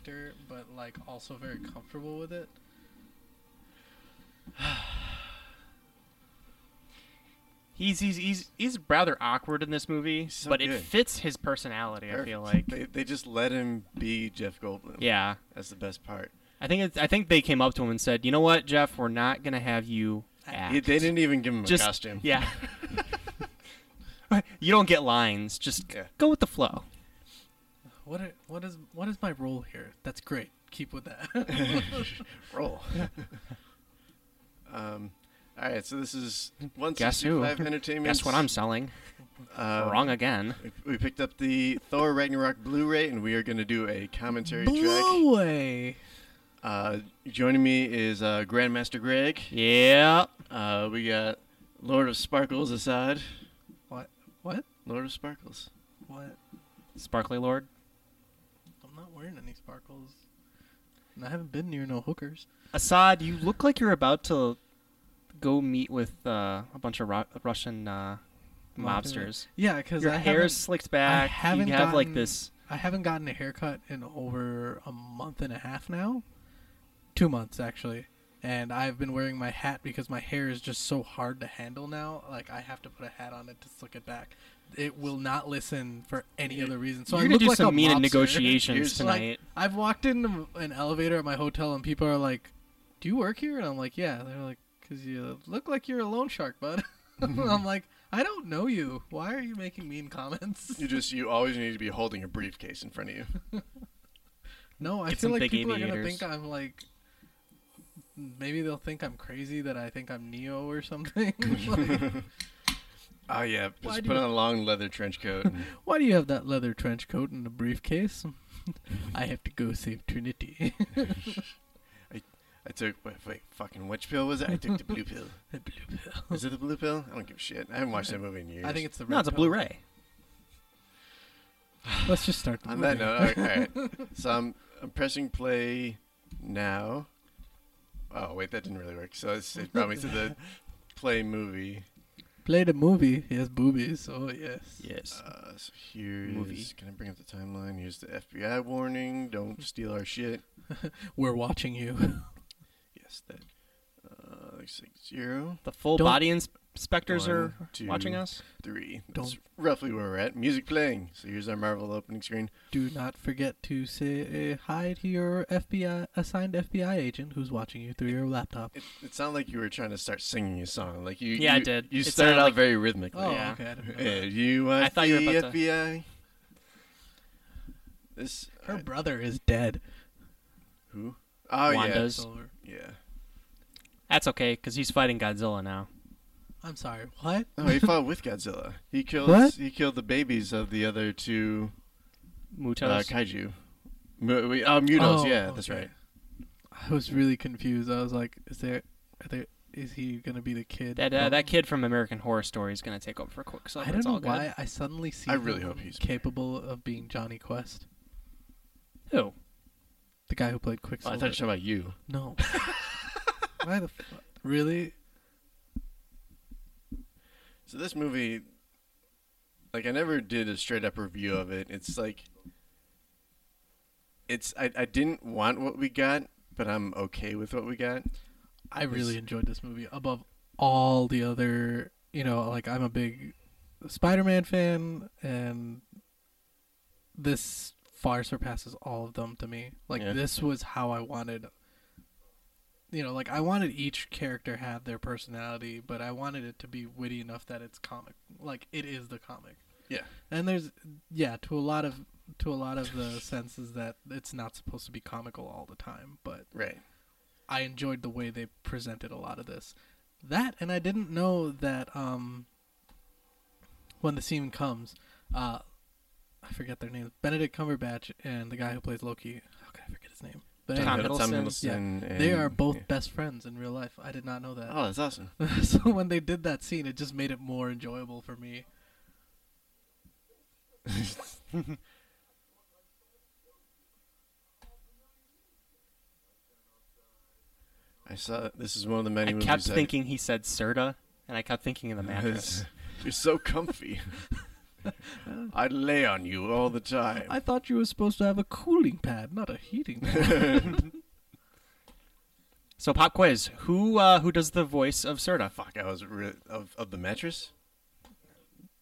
character, but like also very comfortable with it. He's rather awkward in this movie, So but good. it fits his personality. Perfect. I feel like They just let him be Jeff Goldblum. yeah. That's the best part. I think they came up to him and said, "You know what, Jeff? We're not gonna have you act. They didn't even give him a Just- costume. Yeah. You don't get lines. Just go with the flow." What is my role here? That's great. Keep with that. Roll. All right, so this is Guess who? 165 Entertainment. Guess what I'm selling? Wrong again. We picked up the Thor Ragnarok Blu-ray, and we are going to do a commentary track. Blu-ray. Joining me is Grandmaster Greg. Yeah. We got Lord of Sparkles, Asad. What? Lord of Sparkles. What? Sparkly Lord. I'm not wearing any sparkles. And I haven't been near no hookers. Assad, you look like you're about to go meet with a bunch of Russian mobsters. Yeah, because Your hair is slicked back. You have like this. I haven't gotten a haircut in over a month and a half now. 2 months, actually. And I've been wearing my hat because my hair is just so hard to handle now. Like, I have to put a hat on it to slick it back. It will not listen for any other reason. So You're I going look to do like some a mean mobster. negotiations tonight. Like, I've walked into an elevator at my hotel and people are like, "Do you work here?" And I'm like, "Yeah." They're like, "'Cause you look like you're a loan shark, bud." I'm like, "I don't know you. Why are you making mean comments?" You always need to be holding a briefcase in front of you. No, I Get feel some like big people are going to aviators. think I'm like, maybe they'll think I'm crazy, that I think I'm Neo or something. Like, Oh, yeah. Why Just do put you- on a long leather trench coat. And why do you have that leather trench coat and a briefcase? I have to go save Trinity. I took, fucking which pill was it? I took the blue pill. The blue pill. Is it the blue pill? I don't give a shit. I haven't watched that movie in years. I think it's the red No, it's a pill. Blu-ray. Let's just start the On movie. that note, all right. So I'm pressing play now. Oh, wait, that didn't really work. So it brought me to the play movie. Play the movie. He has boobies. Oh, yes. Yes. So here's, Movie. can I bring up the timeline? Here's the FBI warning. Don't steal our shit. We're watching you. Yes, that. Looks like 0, The full Don't- body inspectors are 1, 2, watching us. 3. Don't- That's roughly where we're at. Music playing. So here's our Marvel opening screen. Do not forget to say hi to your assigned FBI agent who's watching you through your laptop. It sounded like you were trying to start singing a song. Like you. Yeah, I you, did. You It started sounded out like- very rhythmically. Oh, Yeah. okay. I didn't know Yeah, that. you want I thought you were the about to- FBI? This. Her brother is dead. Who? Oh Wanda's. Silver. yeah. That's okay, because he's fighting Godzilla now. I'm sorry. What? No, he fought with Godzilla. He killed. What? He killed the babies of the other two Mutos. kaiju. Mutos. Oh, yeah, that's okay. right. I was really confused. I was like, is he gonna be the kid? that kid from American Horror Story is going to take over for Quicksilver. I don't It's know all good. why I suddenly see I really him hope he's better. capable of being Johnny Quest, Who? the guy who played Oh, I Quicksilver. thought you were talking about you. No. Why the fuck? Really? So this movie, like, I never did a straight up review of it. It's like, I didn't want what we got, but I'm okay with what we got. I really enjoyed this movie above all the other. You know, like, I'm a big Spider-Man fan, and this far surpasses all of them to me. Like, Yeah. this was how I wanted. You know, like, I wanted each character have their personality, but I wanted it to be witty enough that it's comic. Like, it is the comic. Yeah. And there's, to a lot of the senses that it's not supposed to be comical all the time, but Right. I enjoyed the way they presented a lot of this. That, and I didn't know that when the scene comes, I forget their names, Benedict Cumberbatch and the guy who plays Loki. How can I forget his name? But Tom anyway, Hiddleston. Hiddleston and, they are both yeah. best friends in real life. I did not know that. Oh, that's awesome. So when they did that scene, it just made it more enjoyable for me. I saw. This is one of the many I movies. kept thinking he said Serta, and I kept thinking of the mattress. You're so comfy. I'd lay on you all the time. I thought you were supposed to have a cooling pad, not a heating pad. So pop quiz: Who does the voice of Serta? Fuck, I was of the mattress.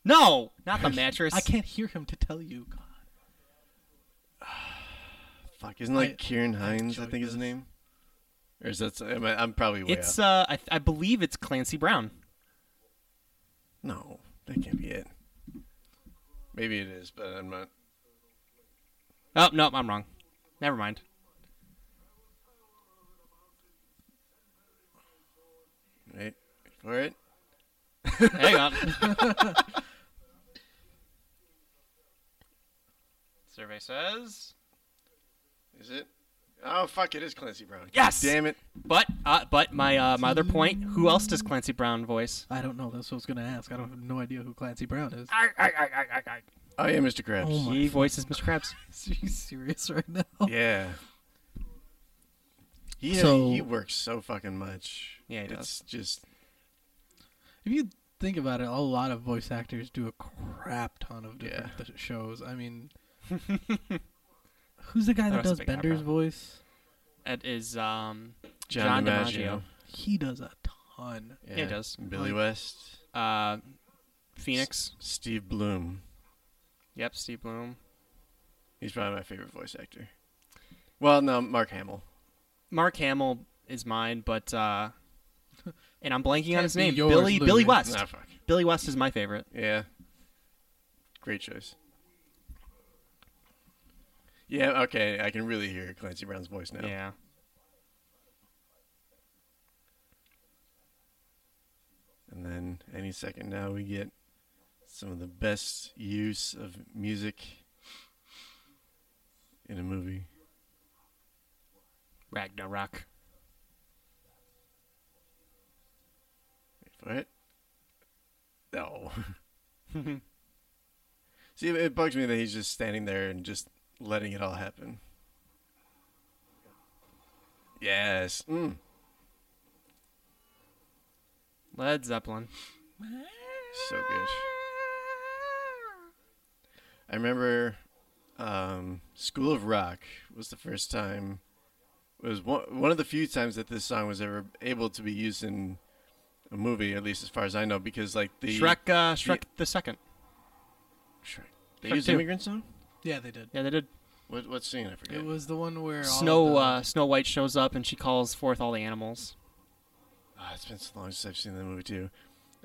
No, not the mattress. I can't hear him to tell you. God. Fuck, isn't like Kieran Hines? I enjoyed think is his this. name. Or is that? I'm probably way It's off. I believe it's Clancy Brown. No, that can't be it. Maybe it is, but I'm not. Oh no, I'm wrong. Never mind. Wait for it. Hang on. Survey says Is it? Oh fuck! It is Clancy Brown. Yes! Damn it! But my my other point: Who else does Clancy Brown voice? I don't know. That's what I was going to ask. I don't have no idea who Clancy Brown is. Oh yeah, Mr. Krabs. Oh my He voices Mr. Krabs. Are you serious right now? Yeah. So- He works so fucking much. Yeah, he It's just If you think about it, a lot of voice actors do a crap ton of different shows. I mean, who's the guy that That's a does big Bender's eyebrow. voice? It is John John DiMaggio. He does a ton. Yeah, he does. Billy Like- West. Phoenix. Steve Bloom. Yep, Steve Bloom. He's probably my favorite voice actor. Well, no, Mark Hamill. Mark Hamill is mine, but and I'm blanking on Can't his be name. yours, Billy Louis. West. Nah, fuck. Billy West is my favorite. Yeah. Great choice. Yeah, okay, I can really hear Clancy Brown's voice now. Yeah. And then any second now we get some of the best use of music in a movie. Ragnarok. Wait for it. No. See, it bugs me that he's just standing there and just letting it all happen. Yes. Led Zeppelin. So good. I remember School of Rock was the first time. It was one of the few times that this song was ever able to be used in a movie, at least as far as I know, because like the Shrek the second. Shrek. They Shrek used 2. Immigrant Song. Yeah, they did. Yeah, they did. What scene? I forget. It was the one where Snow White shows up and she calls forth all the animals. Oh, it's been so long since I've seen that movie too.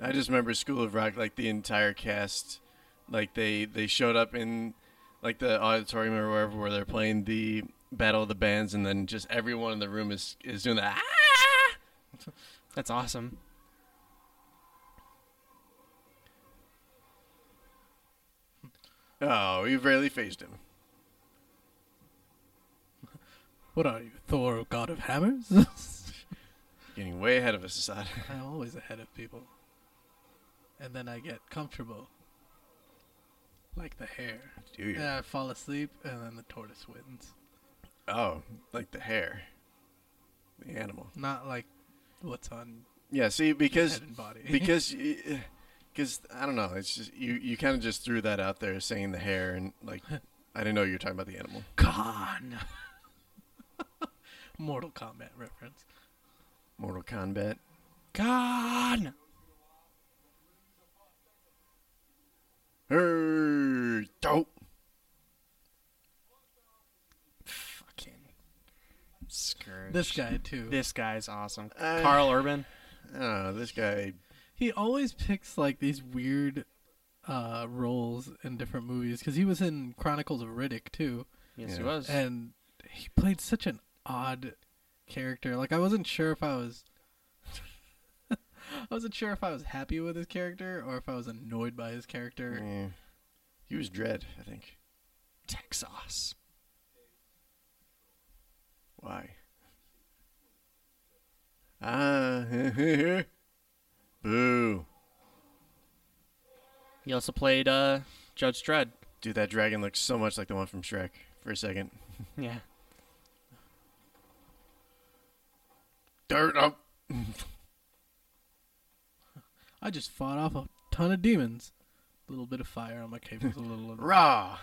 I just remember School of Rock, like the entire cast, like they showed up in like the auditorium or wherever where they're playing the Battle of the Bands, and then just everyone in the room is doing that. Ah! That's awesome. Oh, you've barely faced him. What are you, Thor, god of hammers? Getting way ahead of us, Asad. I'm always ahead of people. And then I get comfortable. Like the hare. Do you? And I fall asleep, and then the tortoise wins. Oh, like the hair, the animal. Not like what's on Yeah, see, because head and body. because I don't know. It's just you kind of just threw that out there, saying the hair, and like I didn't know you were talking about the animal. Khan. Mortal Kombat reference. Mortal Kombat. Gone. Hey, dope. Fucking Scourge. This guy too. This guy's awesome. Uh, Carl Urban. I don't know. This guy. He always picks like these weird roles in different movies because he was in Chronicles of Riddick too, Yes, Yeah. he was. and he played such an odd character. Like I wasn't sure if I was happy with his character or if I was annoyed by his character. Yeah. He was Dread, I think. Texas. Why? Ah. Boo. He also played Judge Dredd. Dude, that dragon looks so much like the one from Shrek for a second. Yeah. Dirt up. I just fought off a ton of demons. little bit of fire on my cape was a little Raw.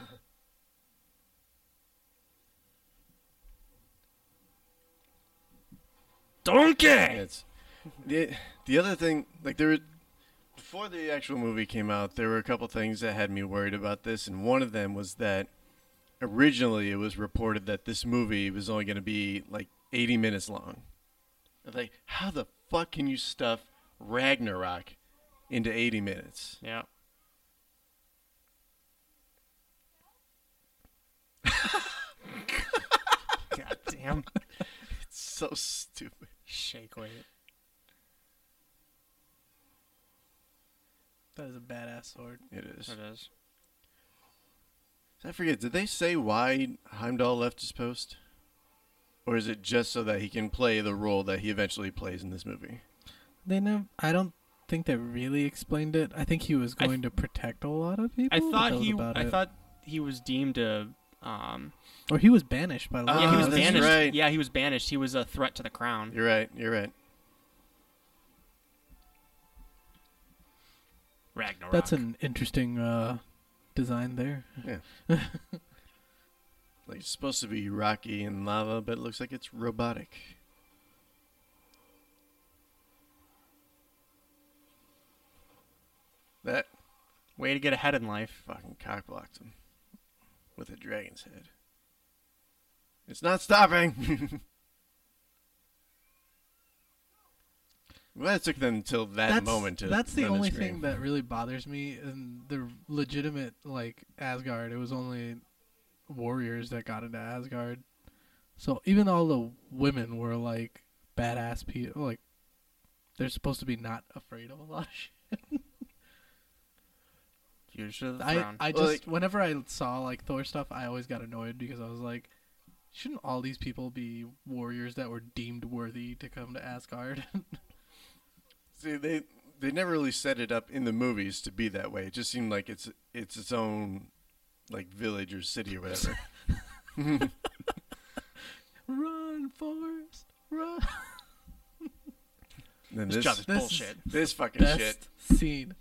Donkey. It's the other thing. Like there were before the actual movie came out, there were a couple things that had me worried about this, and one of them was that originally it was reported that this movie was only going to be like 80 minutes long. Like, how the fuck can you stuff Ragnarok into 80 minutes? Yeah. God damn. It's so stupid. Shake weight. That is a badass sword. It is. It is. I forget, did they say why Heimdall left his post? Or is it just so that he can play the role that he eventually plays in this movie? I don't think they really explained it. I think he was going to protect a lot of people. I thought he was deemed a or he was banished by the yeah, he was that's banished. right. Yeah, he was banished. He was a threat to the crown. You're right, you're right. Ragnarok. That's an interesting design there. Yeah. Like, it's supposed to be rocky and lava, but it looks like it's robotic. That way to get ahead in life. fucking cockblocked him with a dragon's head. It's not stopping! Well, it took them until that moment to That's the run only scream. thing that really bothers me in the legitimate, like, Asgard. It was only warriors that got into Asgard. So even all the women were, like, badass people. Like, they're supposed to be not afraid of a lot of shit. Usually the I throne. just, Well, like- whenever I saw, like, Thor stuff, I always got annoyed because I was like, shouldn't all these people be warriors that were deemed worthy to come to Asgard? See, they never really set it up in the movies to be that way. It just seemed like it's its own, like, village or city or whatever. Run, Forrest, run. And this job is this- bullshit. This fucking Best shit. scene.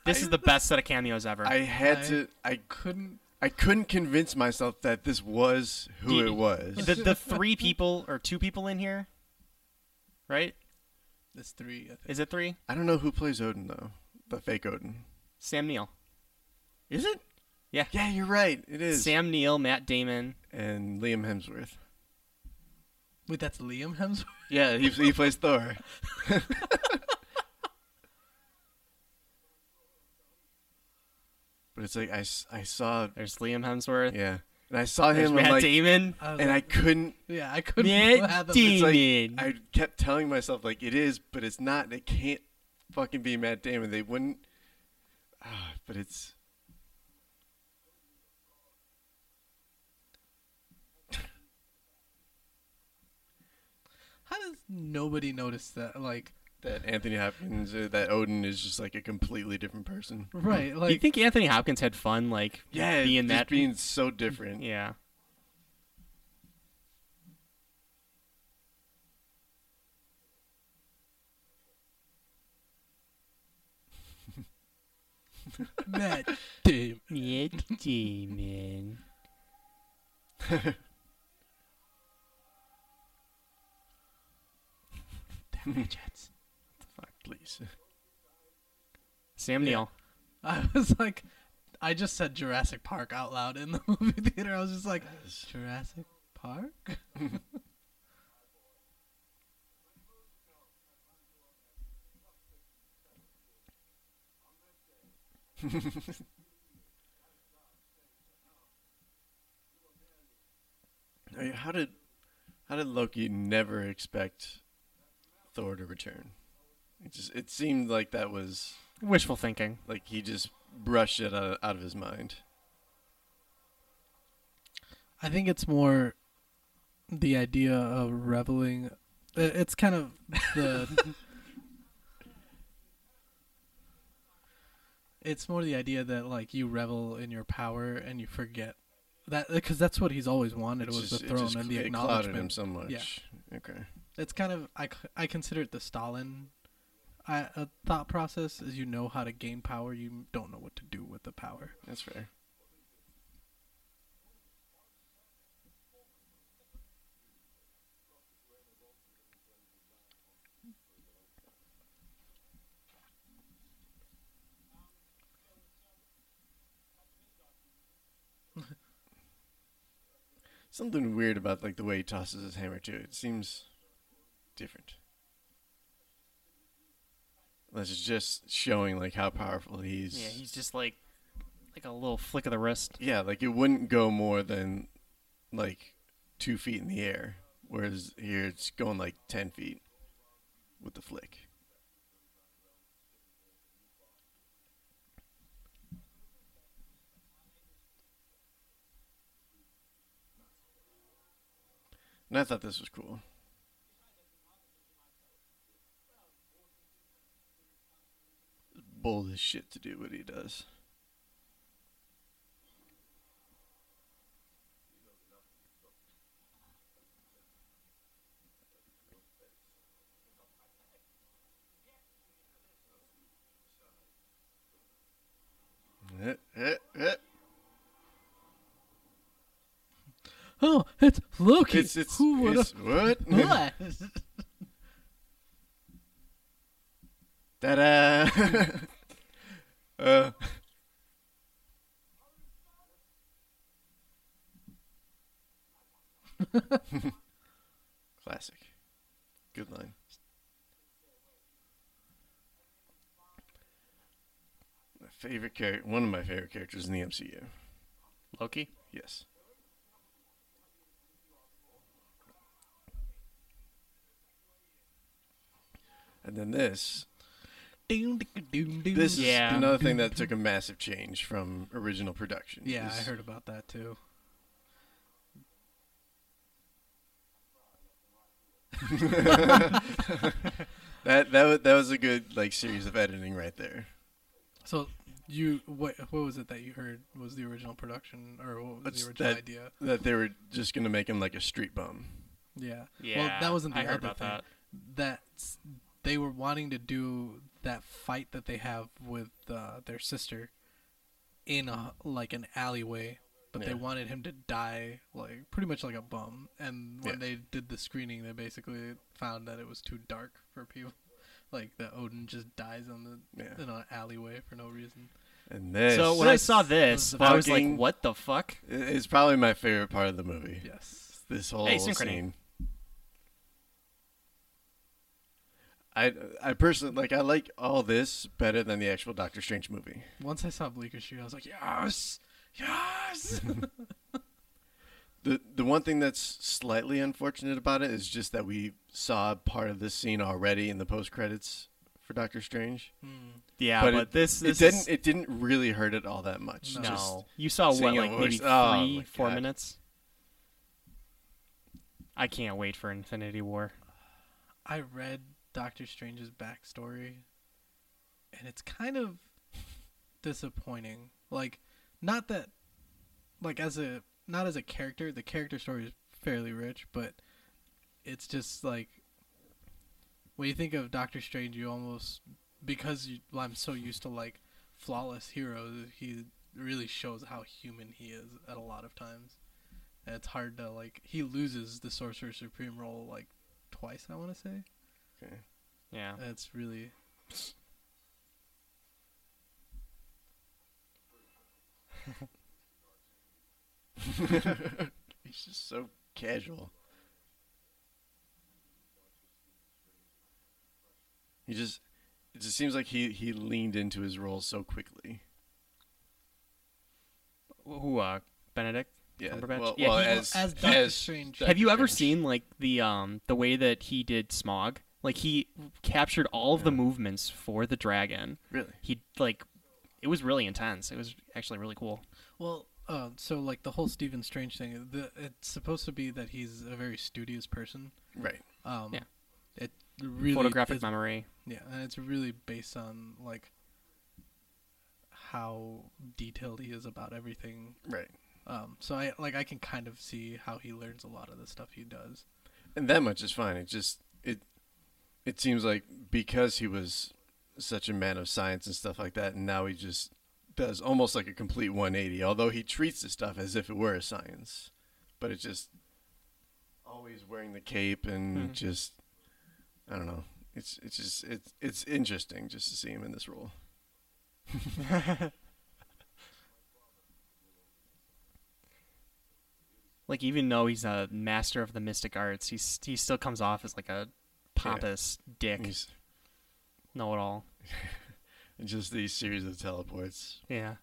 This is the best set of cameos ever. I couldn't convince myself that this was who it was. the three people or two people in here, right? There's three, I think. Is it three? I don't know who plays Odin though. The fake Odin. Sam Neill. Is it? Yeah. Yeah, you're right. It is. Sam Neill, Matt Damon. And Liam Hemsworth. Wait, that's Liam Hemsworth? Yeah, he plays Thor. But it's like I saw, There's Liam Hemsworth. yeah, and I saw There's him and Matt like, Damon. and I couldn't. Yeah, I couldn't Matt fathom It's like Damon. I kept telling myself like it is, but it's not. It can't fucking be Matt Damon. They wouldn't. But it's. How does nobody notice that? Like, That Anthony Hopkins, that Odin is just like a completely different person. right? You Like, think Anthony Hopkins had fun, like Yeah, being just that? being so different. Yeah. Matt Damon. Matt Damon. Please. Sam Neill. I was like, I just said Jurassic Park out loud in the movie theater. I was just like, Jurassic Park? I mean, how did Loki never expect Thor to return? It seemed like that was Wishful thinking. like he just brushed it out of his mind. I think it's more the idea of reveling. It's kind of the. It's more the idea that like you revel in your power and you forget that, because that's what he's always wanted was the throne and the it clouded him acknowledgement. so much. Yeah. Okay. It's kind of I consider it the Stalin a thought process is you know how to gain power, you don't know what to do with the power. That's fair. Something weird about like the way he tosses his hammer too. It seems different. Unless it's just showing like how powerful he's. Yeah, he's just like a little flick of the wrist. Yeah, like it wouldn't go more than like 2 feet in the air, whereas here it's going like 10 feet with the flick. And I thought this was cool. Bold as shit to do what he does. Oh, it's Loki. It's Who would it's what? what? Ta-da! uh, Classic. Good line. One of my favorite characters in the MCU. Loki? Yes. And then this is Yeah. another thing that took a massive change from original production. Yeah, I heard about that too. that was a good like series of editing right there. So what was it that you heard was the original production, or what was the original idea? That they were just gonna make him like a street bum. Yeah. Yeah. Well, that wasn't the I other heard about thing. that. That's they were wanting to do that fight that they have with their sister in an alleyway, but they Yeah. wanted him to die like pretty much like a bum. And when they did the screening, they basically found that it was too dark for people. Like that Odin just dies in an alleyway for no reason. And this. So when I saw this, I was like, "What the fuck?" It's probably my favorite part of the movie. Yes. This whole synchrony. scene. I personally I like all this better than the actual Doctor Strange movie. Once I saw Bleecker Street, I was like, yes, yes. The one thing that's slightly unfortunate about it is just that we saw part of this scene already in the post credits for Doctor Strange. Yeah, but it didn't really hurt it all that much. No. Just No, you saw seeing what, it like maybe works- oh my 3-4 God. minutes. I can't wait for Infinity War. I read Doctor Strange's backstory, and it's kind of disappointing. Like, not that, like not as a character. The character story is fairly rich, but it's just like when you think of Doctor Strange, you almost I'm so used to like flawless heroes. He really shows how human he is at a lot of times. And it's hard to he loses the Sorcerer Supreme role like twice, I want to say. Okay. Yeah. And it's really He's just so casual. It just seems like he leaned into his role so quickly. Who? Benedict? Yeah. Cumberbatch? Well, Yeah, as Doctor Strange. Have you ever Strange. seen like the way that he did Smog? Like he captured all of the movements for the dragon. Really? He it was really intense. It was actually really cool. Well, so like the whole Stephen Strange thing, it's supposed to be that he's a very studious person. Right. Yeah. It really Photographic is, memory. Yeah, and it's really based on like how detailed he is about everything. Right. So I can kind of see how he learns a lot of the stuff he does. And that much is fine. it seems like because he was such a man of science and stuff like that, and now he just does almost like a complete 180. Although he treats the stuff as if it were a science, but it's just always wearing the cape and just I don't know. It's interesting just to see him in this role. Like, even though he's a master of the mystic arts, he still comes off as like a pompous dick. He's Know-it-all. just these series of teleports. Yeah.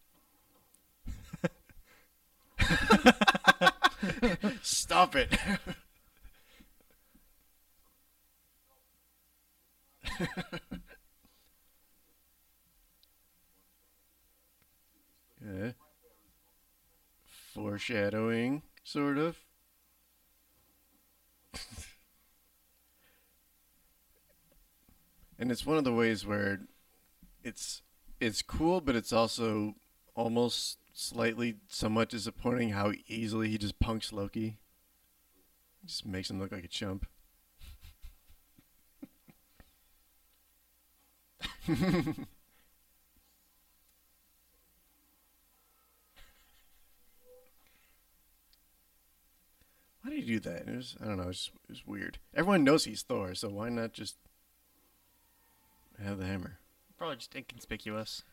Stop it. Yeah. Foreshadowing, sort of. And it's one of the ways where it's cool, but it's also almost slightly somewhat disappointing how easily he just punks Loki. Just makes him look like a chump. Why did he do that? I don't know. It was weird. Everyone knows he's Thor, so why not just have the hammer? Probably just inconspicuous.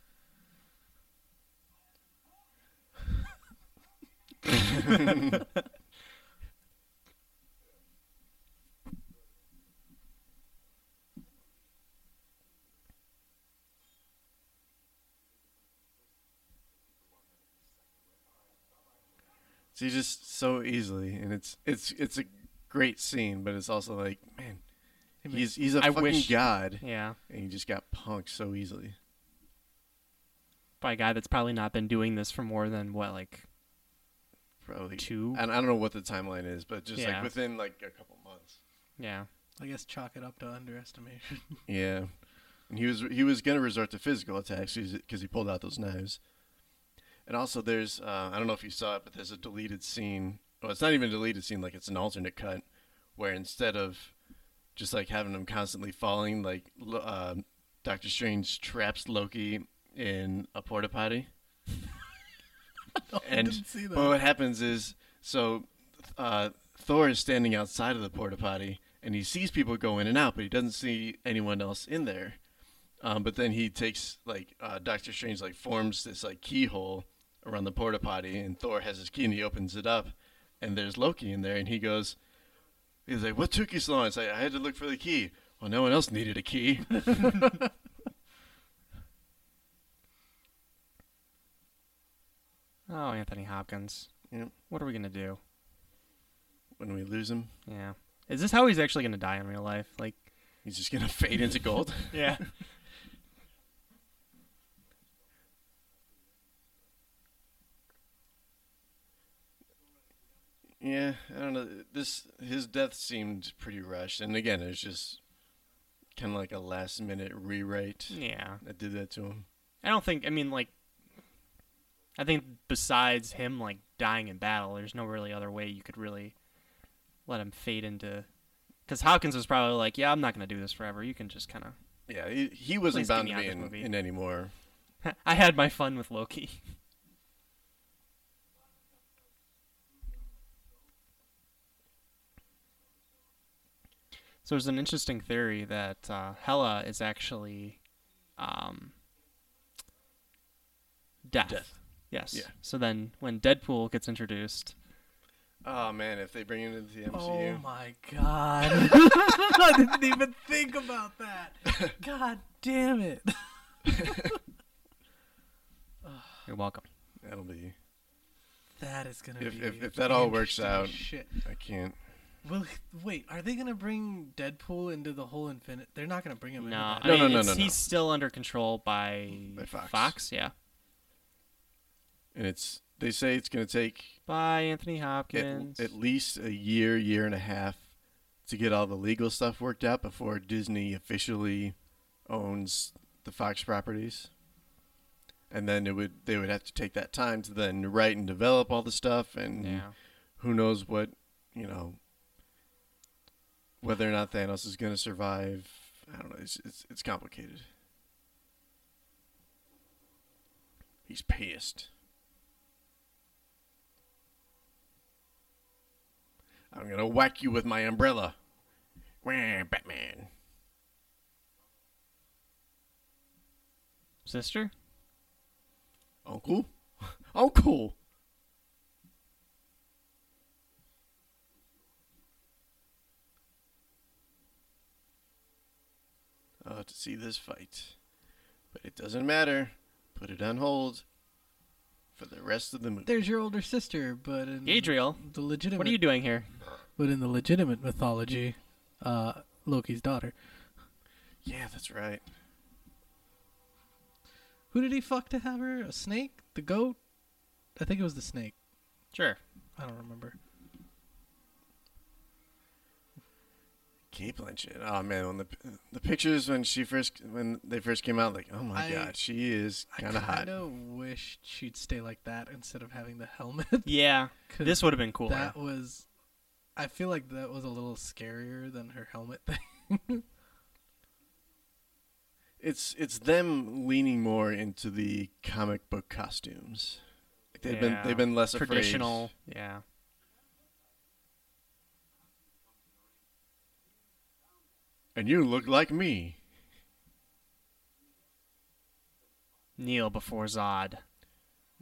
See, just so easily, and it's a great scene, but it's also like, man, he's a fucking god, Yeah. and he just got punked so easily. By a guy that's probably not been doing this for more than, what, like, Probably 2? And I don't know what the timeline is, but just Yeah. like within like a couple months. Yeah. I guess chalk it up to underestimation. Yeah, and he was gonna resort to physical attacks because he pulled out those knives. And also, there's I don't know if you saw it, but there's a deleted scene. Well, it's not even a deleted scene; like it's an alternate cut, where instead of just like having him constantly falling, like Doctor Strange traps Loki in a porta potty. I And didn't see that. but what happens is, so Thor is standing outside of the porta potty, and he sees people go in and out, but he doesn't see anyone else in there. But then he takes like Doctor Strange like forms this like keyhole around the porta potty, and Thor has his key, and he opens it up, and there's Loki in there, and he's like, "What took you so long?" It's like, "I had to look for the key." Well, no one else needed a key. Oh, Anthony Hopkins. Yep. What are we gonna do? When we lose him, Yeah. Is this how he's actually gonna die in real life? Like. he's just gonna fade into gold. Yeah. Yeah, I don't know. His death seemed pretty rushed, and again, it's just kind of like a last minute rewrite Yeah. that did that to him. I think besides him, like, dying in battle, there's no really other way you could really let him fade into... Because Hopkins was probably like, yeah, I'm not going to do this forever. You can just kind of... Yeah, he wasn't Please get bound me to out be of this movie. in any more. I had my fun with Loki. So there's an interesting theory that Hela is actually death. Death. Yes. Yeah. So then when Deadpool gets introduced... Oh man, if they bring him into the Oh MCU, my god. I didn't even think about that. God damn it. You're welcome. that'll be. That is going to be If that all works interesting out, shit. I can't. Well, wait, are they going to bring Deadpool into the whole Infinite? They're not going to bring him No, into that. I mean, No. He's still under control by Fox. yeah. And they say it's going to take By Anthony Hopkins. at least a year and a half to get all the legal stuff worked out before Disney officially owns the Fox properties. And then they would have to take that time to then write and develop all the stuff, and Yeah. who knows what, whether or not Thanos is going to survive I don't know. It's complicated. He's pissed. I'm gonna whack you with my umbrella. Wah, Batman. Sister? Uncle? Uncle! To see this fight. But it doesn't matter. Put it on hold for the rest of the movie. There's your older sister, but in Adriel, the legitimate, what are you doing here? But in the legitimate mythology, Loki's daughter. Yeah, that's right. Who did he fuck to have her? A snake? The goat? I think it was the snake. Sure. I don't remember. Kate Blanchett. Oh man, when the pictures when they first came out, like, oh my god, she is kind of hot. I kind of wished she'd stay like that instead of having the helmet. Yeah, this would have been cooler. That was, I feel like that was a little scarier than her helmet thing. It's them leaning more into the comic book costumes. They've been less traditional. Afraid. Yeah. And you look like me. Neil before Zod.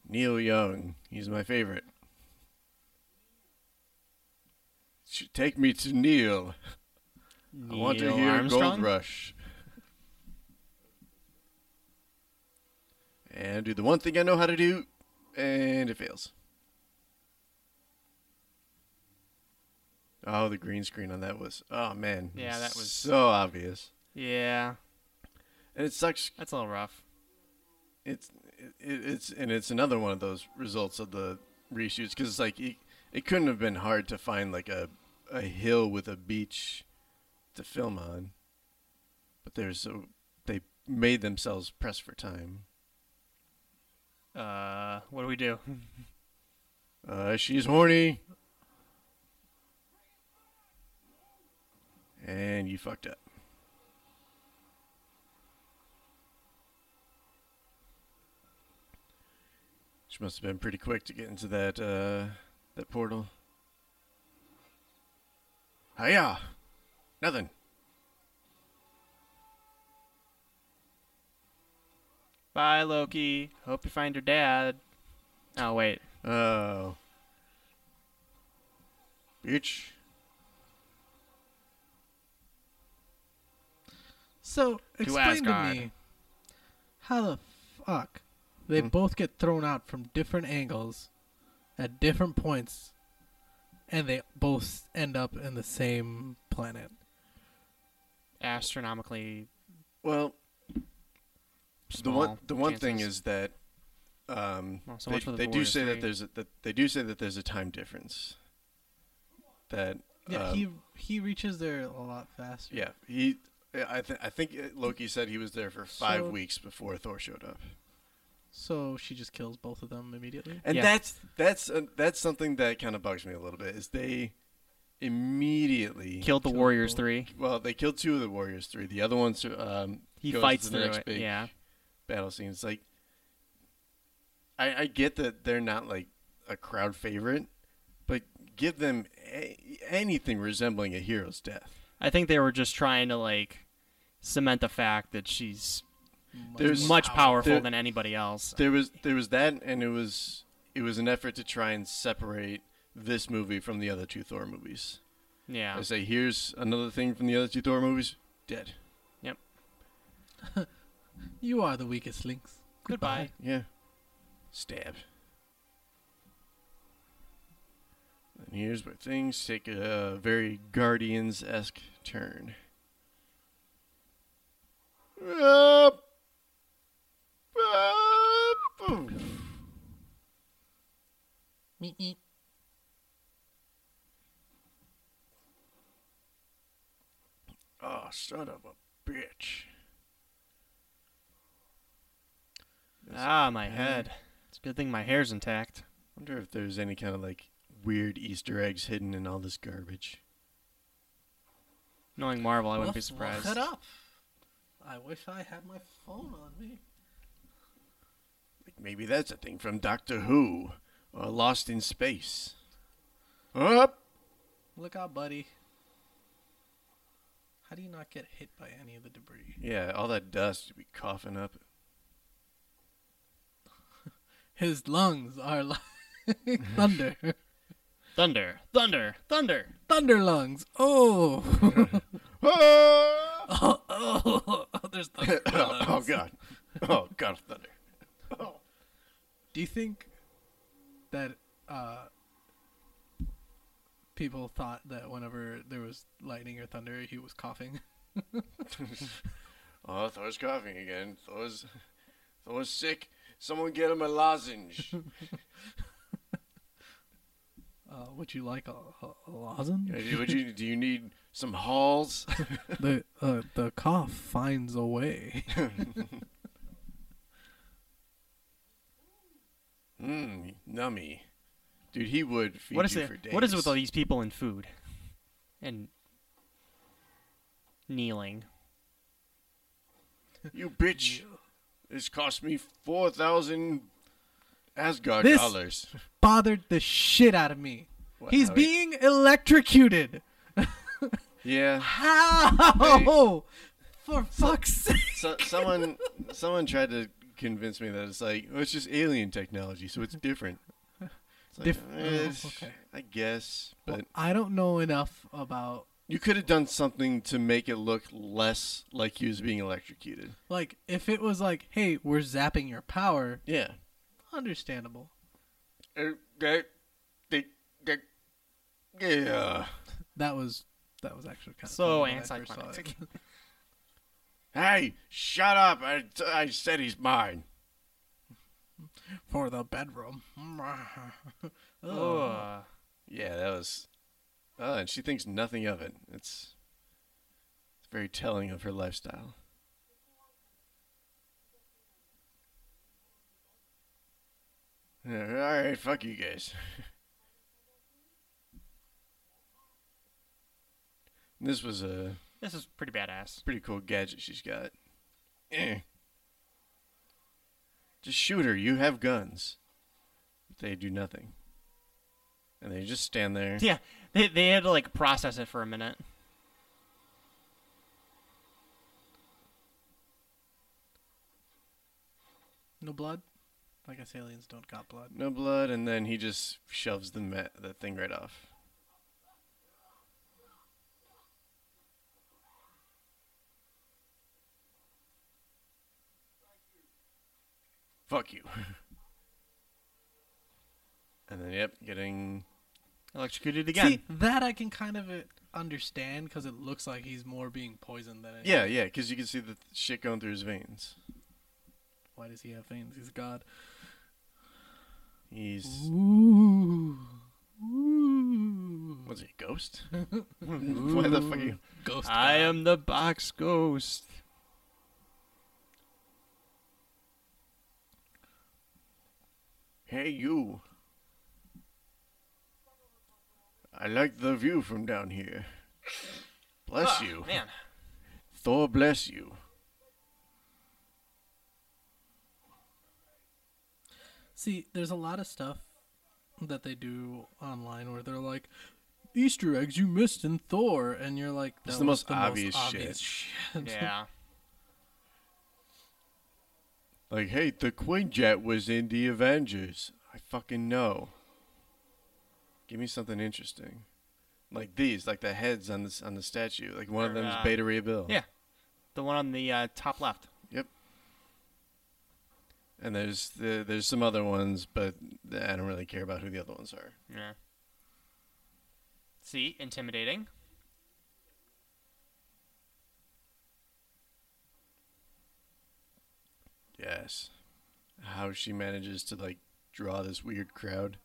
Neil Young. He's my favorite. Take me to Neil. I want to hear Armstrong? Gold Rush. And do the one thing I know how to do, and it fails. Oh, the green screen on that was, oh man. Yeah, that was so obvious. Yeah. And it sucks. That's a little rough. It's another one of those results of the reshoots, because it's like it couldn't have been hard to find like a hill with a beach to film on, but they made themselves press for time. What do we do? She's horny. And you fucked up. She must have been pretty quick to get into that portal. Hiya! Nothing. Bye, Loki. Hope you find your dad. Oh, wait. Oh. Bitch. So, explain to Asgard. me how the fuck they both get thrown out from different angles at different points, and they both end up in the same planet. Astronomically Well, small the one thing chances. is that Well, so much for the they do Warriors say 3. they do say that there's a time difference. That Yeah, he reaches there a lot faster. yeah, I think Loki said he was there for 5 So- weeks before Thor showed up. So she just kills both of them immediately. And Yeah. that's something that kind of bugs me a little bit. Is they immediately Killed the Killed Warriors both. 3. Well, they killed 2 of the Warriors 3. The other ones He goes fights to the through next it. big Yeah. battle scenes. Like, I get that they're not like a crowd favorite, but give them anything resembling a hero's death. I think they were just trying to like cement the fact that she's There's much powerful there- than anybody else. There was that, and it was an effort to try and separate this movie from the other 2 Thor movies. Yeah. I say, here's another thing from the other 2 Thor movies. Dead. You are the weakest links. Goodbye. Yeah. Stab. And here's where things take a very Guardians-esque turn. Up. Boom. Meep. Oh, son of a bitch. Ah, my head. It's a good thing my hair's intact. Wonder if there's any kind of like weird Easter eggs hidden in all this garbage. Knowing Marvel, I wouldn't be Look surprised. it up. I wish I had my phone on me. Like maybe that's a thing from Doctor Who or Lost in Space. Up. Look out, buddy. How do you not get hit by any of the debris? Yeah, all that dust you'd be coughing up. His lungs are like thunder. Thunder, thunder, thunder. Thunder lungs. Oh. Ah! oh, there's thunder lungs. Oh God! Oh God! Thunder! Oh. Do you think that people thought that whenever there was lightning or thunder, he was coughing? Oh, Thor's coughing again. Thor's sick. Someone get him a lozenge. Would you like a lozenge? Do you need some halls? The cough finds a way. Nummy. Dude, he would feed What is you it? for days. What is it with all these people and food? And kneeling. You bitch. This cost me 4,000 Asgard This- dollars. Bothered the shit out of me. What, He's how he- being electrocuted. Yeah. How? For fuck's sake. So, someone tried to convince me that it's like, oh, it's just alien technology, so it's different. It's like, Okay. I guess, but Well, I don't know enough about, you could have done something to make it look less like he was being electrocuted. like, if it was like, hey, we're zapping your power, Yeah. understandable. Yeah. That was actually kind of So funny when I first saw anticlimactic. it. Hey, shut up! I said he's mine. For the bedroom. Ugh. Yeah, that was. Oh, and she thinks nothing of it. It's very telling of her lifestyle. Yeah, all right, fuck you guys. This was a This is pretty badass. pretty cool gadget she's got. Eh. Just shoot her. You have guns. They do nothing. And they just stand there. Yeah, they had to like process it for a minute. No blood? I guess aliens don't got blood. No blood, and then he just shoves the thing right off. Fuck you. And then, yep, getting... Electrocuted again. See, that I can kind of understand because it looks like he's more being poisoned than anything. Yeah, because you can see the shit going through his veins. Why does he have veins? He's a god. He's... Ooh. Ooh. What's he, a ghost? Why the fuck are you... Ghost I god. am the box ghost. Hey, you. I like the view from down here. Bless you. Man. Thor bless you. See, there's a lot of stuff that they do online where they're like, Easter eggs you missed in Thor, and you're like, It's that the was most obvious shit. shit. Yeah. Like, hey, the Quinjet was in the Avengers. I fucking know. Give me something interesting. Like these, like the heads on the statue. Like one of them is Beta Ray Bill. Yeah. The one on the top left. Yep. And there's some other ones, but I don't really care about who the other ones are. Yeah. See, intimidating. Yes. How she manages to like draw this weird crowd.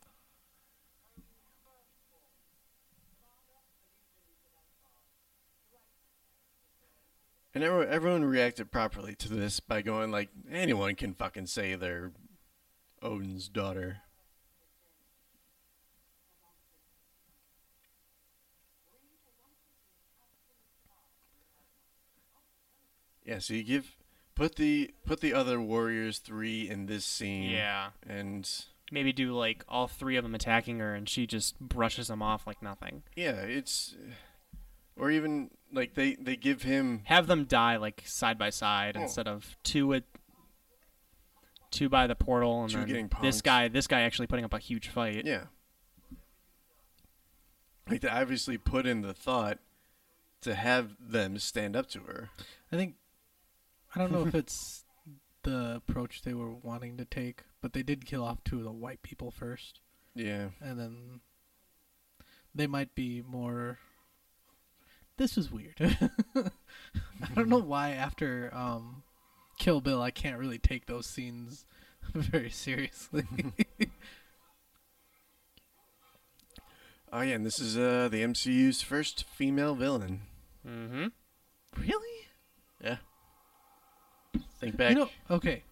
And everyone reacted properly to this by going like, anyone can fucking say they're Odin's daughter. Yeah, so you put the other Warriors 3 in this scene. Yeah. And Maybe do like all three of them attacking her, and she just brushes them off like nothing. yeah, it's or even like they give him Have them die like side by side instead of two by the portal, and Two then getting this guy actually putting up a huge fight. yeah. Like they obviously put in the thought to have them stand up to her. I don't know if it's the approach they were wanting to take, but they did kill off 2 of the white people first. Yeah. And then they might be more... This was weird. I don't know why after Kill Bill I can't really take those scenes very seriously. Oh yeah, and this is the MCU's first female villain. Mm-hmm. Really? Yeah. Think back. Okay.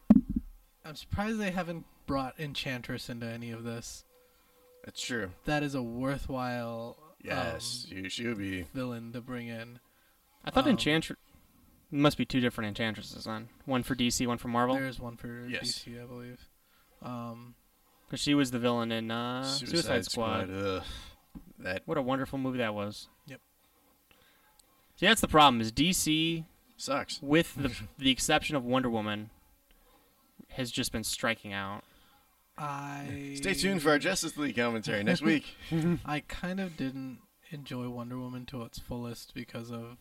I'm surprised they haven't brought Enchantress into any of this. That's true. That is a worthwhile Yes, she would be. villain to bring in. I thought Enchantress must be 2 different Enchantresses then. One for DC, one for Marvel. There's one for Yes. DC, I believe. Because she was the villain in Suicide Squad. Ugh. That What a wonderful movie that was. Yep. See, that's the problem. Is DC, sucks. with the exception of Wonder Woman, has just been striking out. Stay tuned for our Justice League commentary next week. I kind of didn't enjoy Wonder Woman to its fullest because of...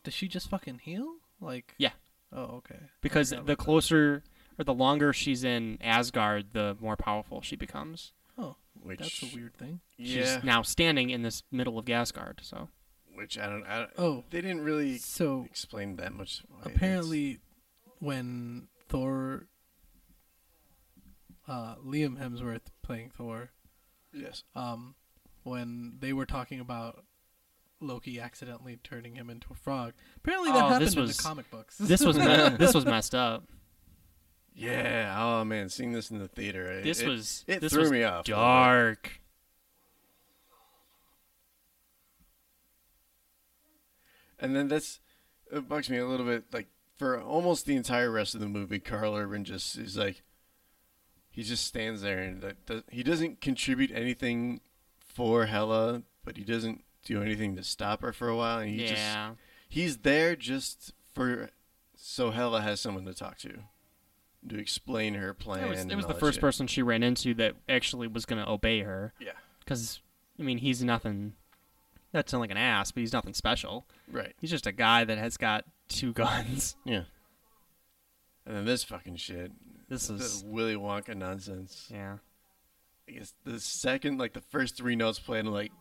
Does she just fucking heal? Like... Yeah. Oh, okay. Because I forgot the about closer or the longer she's in Asgard, the more powerful she becomes. that. Oh, Which that's a weird thing. yeah, She's now standing in this middle of Asgard, so... which I don't. Oh, They didn't really so explain that much. why apparently when Thor... Liam Hemsworth playing Thor... yes. When they were talking about Loki accidentally turning him into a frog. Apparently that happened in the comic books. This was messed up. Yeah. Oh man, seeing this in the theater, it This threw was me off. dark. And then it bugs me a little bit. Like for almost the entire rest of the movie, Carl Urban just is like, he just stands there and he doesn't contribute anything for Hela, but he doesn't do anything to stop her for a while. And he's there just so Hela has someone to talk to explain her plan. It was the first person she ran into that actually was going to obey her. Yeah. Because, I mean, he's nothing... That sounds like an ass, but he's nothing special. Right. He's just a guy that has got 2 guns. Yeah. And then this fucking shit. This is... The Willy Wonka nonsense. Yeah. I guess the first 3 notes playing like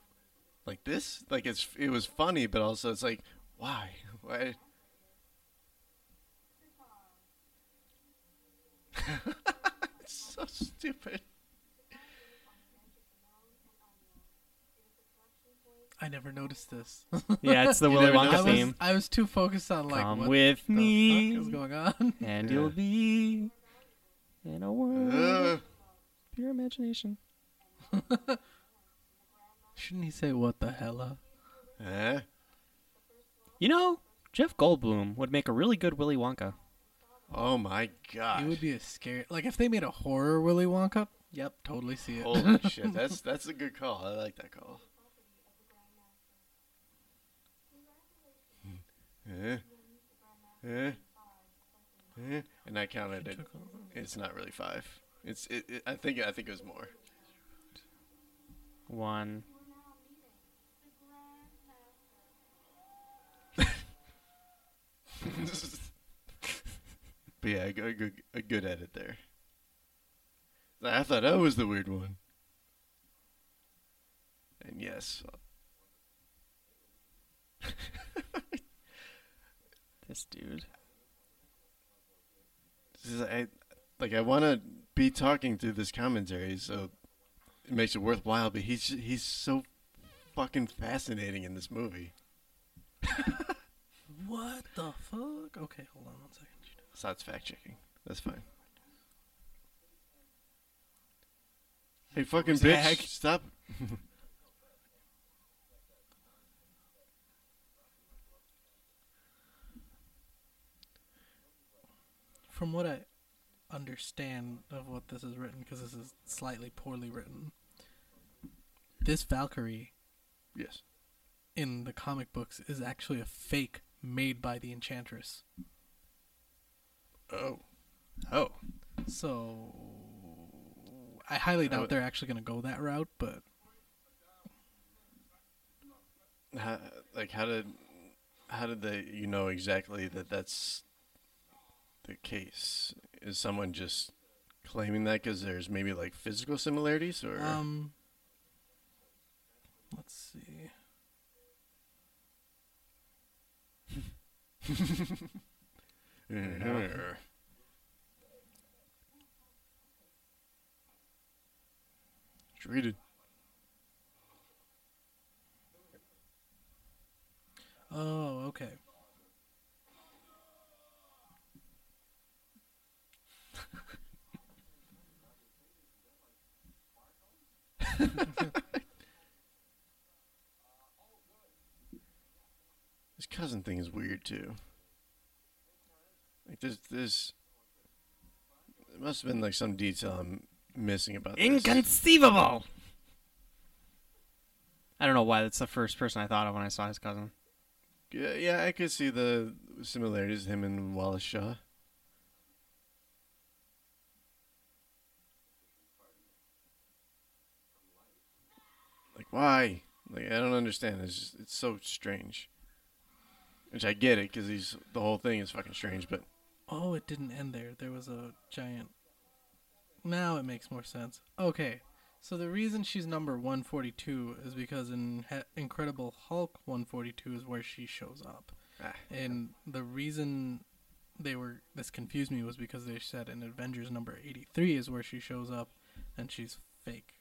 this, like it was funny, but also it's like, why? It's so stupid. I never noticed this. Yeah, it's the You Willy never Wonka noticed? theme. I was too focused on like Come what with the me, fuck is going on. and Yeah. you'll be in a world Ugh. of pure imagination. Shouldn't he say what the hella? Huh? You know, Jeff Goldblum would make a really good Willy Wonka. Oh my god. It would be a scary. Like if they made a horror Willy Wonka. Yep, totally see it. Holy shit. That's a good call. I like that call. And I counted it. It's not really 5. I think it was more. 1. But yeah, a good edit there. I thought that was the weird one. And yes. This dude. I want to be talking through this commentary, so it makes it worthwhile. But he's so fucking fascinating in this movie. What the fuck? Okay, hold on 1 second. So that's fact checking. That's fine. Hey, fucking Zach. bitch! Stop. from what I understand of what this is written, because this is slightly poorly written, this Valkyrie Yes. in the comic books is actually a fake made by the Enchantress. Oh. Oh. So I highly doubt they're actually going to go that route, but How did they exactly that that's the case? Is someone just claiming that because there's maybe like physical similarities, or let's see. Just read it. Oh, okay. This cousin thing is weird too. Like this it must have been like some detail I'm missing about this. Inconceivable! I don't know why that's the first person I thought of when I saw his cousin. Yeah, I could see the similarities, him and Wallace Shaw. Like, why? Like, I don't understand. It's so strange. Which I get it, because the whole thing is fucking strange, but... Oh, it didn't end there. There was a giant... Now it makes more sense. Okay, so the reason she's number 142 is because in Incredible Hulk 142 is where she shows up. And the reason this confused me was because they said in Avengers number 83 is where she shows up, and she's fake.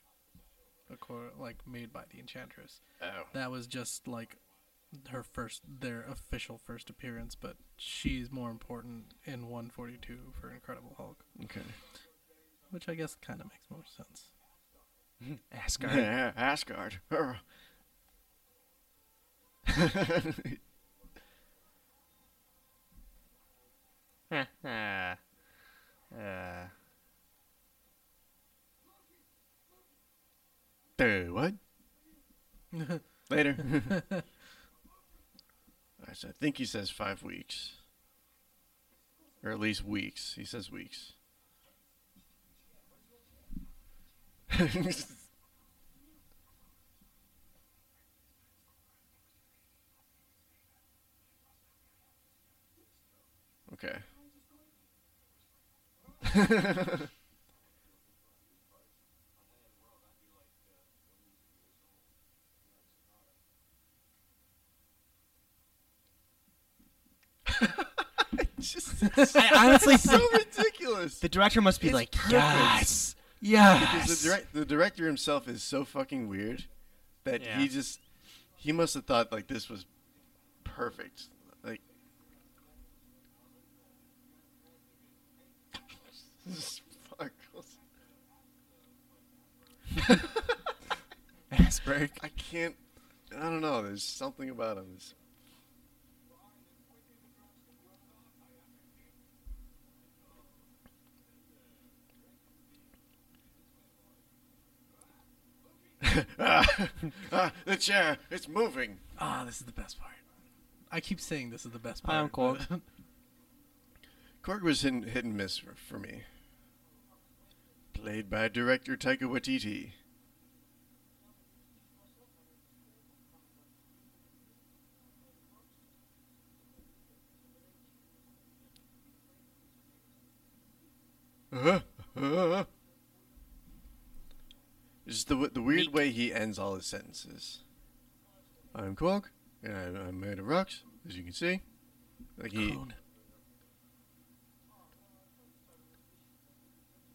Like, made by the Enchantress. Oh. That was just, like, their official first appearance, but she's more important in 142 for Incredible Hulk. Okay. Which I guess kind of makes more sense. Asgard. Yeah, Asgard. What? Later. Alright, so I think he says 5 weeks. Or at least weeks. He says weeks. Okay. I honestly so think ridiculous. the director must be It's like, perfect. yes. Because the director himself is so fucking weird that Yeah. he must have thought like this was perfect. Like sparkles. Asperg. I can't. I don't know. There's something about him. The chair, it's moving. Ah, this is the best part. I keep saying this is the best Hi, part. Uncle. Korg was hit and miss for me. Played by director Taika Waititi. Just the weird Meek. way he ends all his sentences. I'm Korg, and I'm made of rocks, as you can see. Like he. Clone.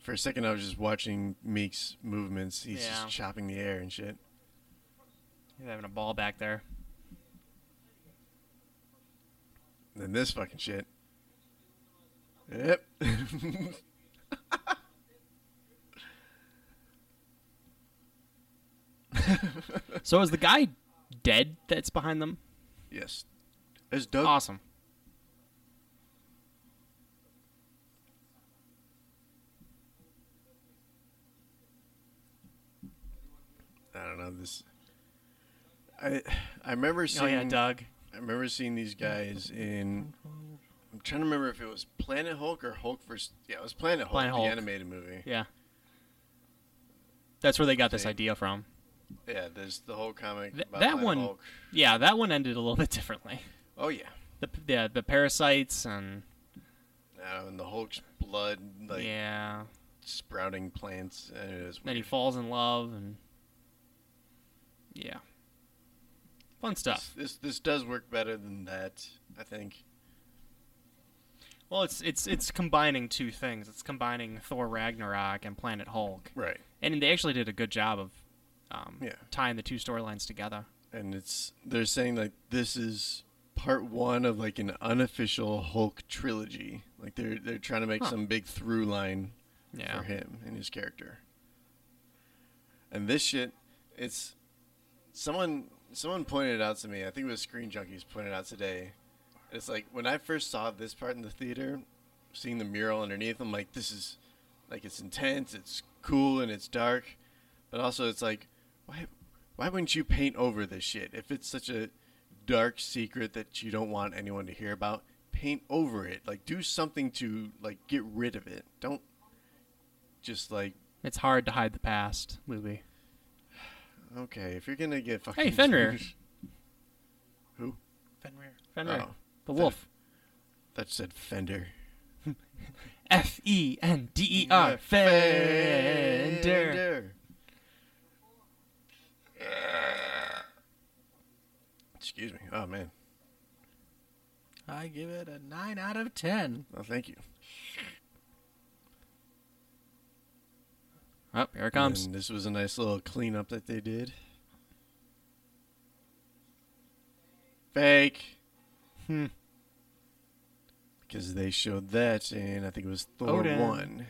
For a second, I was just watching Meek's movements. He's Yeah. just chopping the air and shit. He's having a ball back there. And then this fucking shit. Yep. So is the guy dead that's behind them? Yes. As Doug. Awesome. I don't know this. I remember seeing. Oh yeah, Doug. I remember seeing these guys in. I'm trying to remember if it was Planet Hulk or Hulk vs. Yeah, it was Planet Hulk, Planet Hulk. the animated movie. Yeah. That's where they got this See? idea from. Yeah, there's the whole comic about that Planet one. Hulk. Yeah, that one ended a little bit differently. Oh yeah. The parasites and And the Hulk's blood, like yeah. sprouting plants, and it is Then he weird. falls in love and yeah, fun stuff. This does work better than that, I think. Well, it's combining two things. It's combining Thor Ragnarok and Planet Hulk, Right. and they actually did a good job of Yeah. tying the two storylines together. And they're saying like this is part one of like an unofficial Hulk trilogy. Like they're trying to make some big through line Yeah. for him and his character. And this shit, it's someone pointed it out to me. I think it was Screen Junkies pointed it out today. It's like when I first saw this part in the theater, seeing the mural underneath, I'm like, this is like it's intense, it's cool, and it's dark, but also it's like, why wouldn't you paint over this shit if it's such a dark secret that you don't want anyone to hear about? Paint over it, like do something to like get rid of it. Don't just like. It's hard to hide the past, Looby. Okay, if you're gonna get fucking. Hey, Fenrir. Who? Fenrir. Oh, The wolf. that said Fender. Fender. Fender. Excuse me. Oh man. I give it a 9 out of 10. Oh, thank you. Oh, here it comes. And this was a nice little cleanup that they did. Fake. Because they showed that in, I think it was Thor Odin. 1.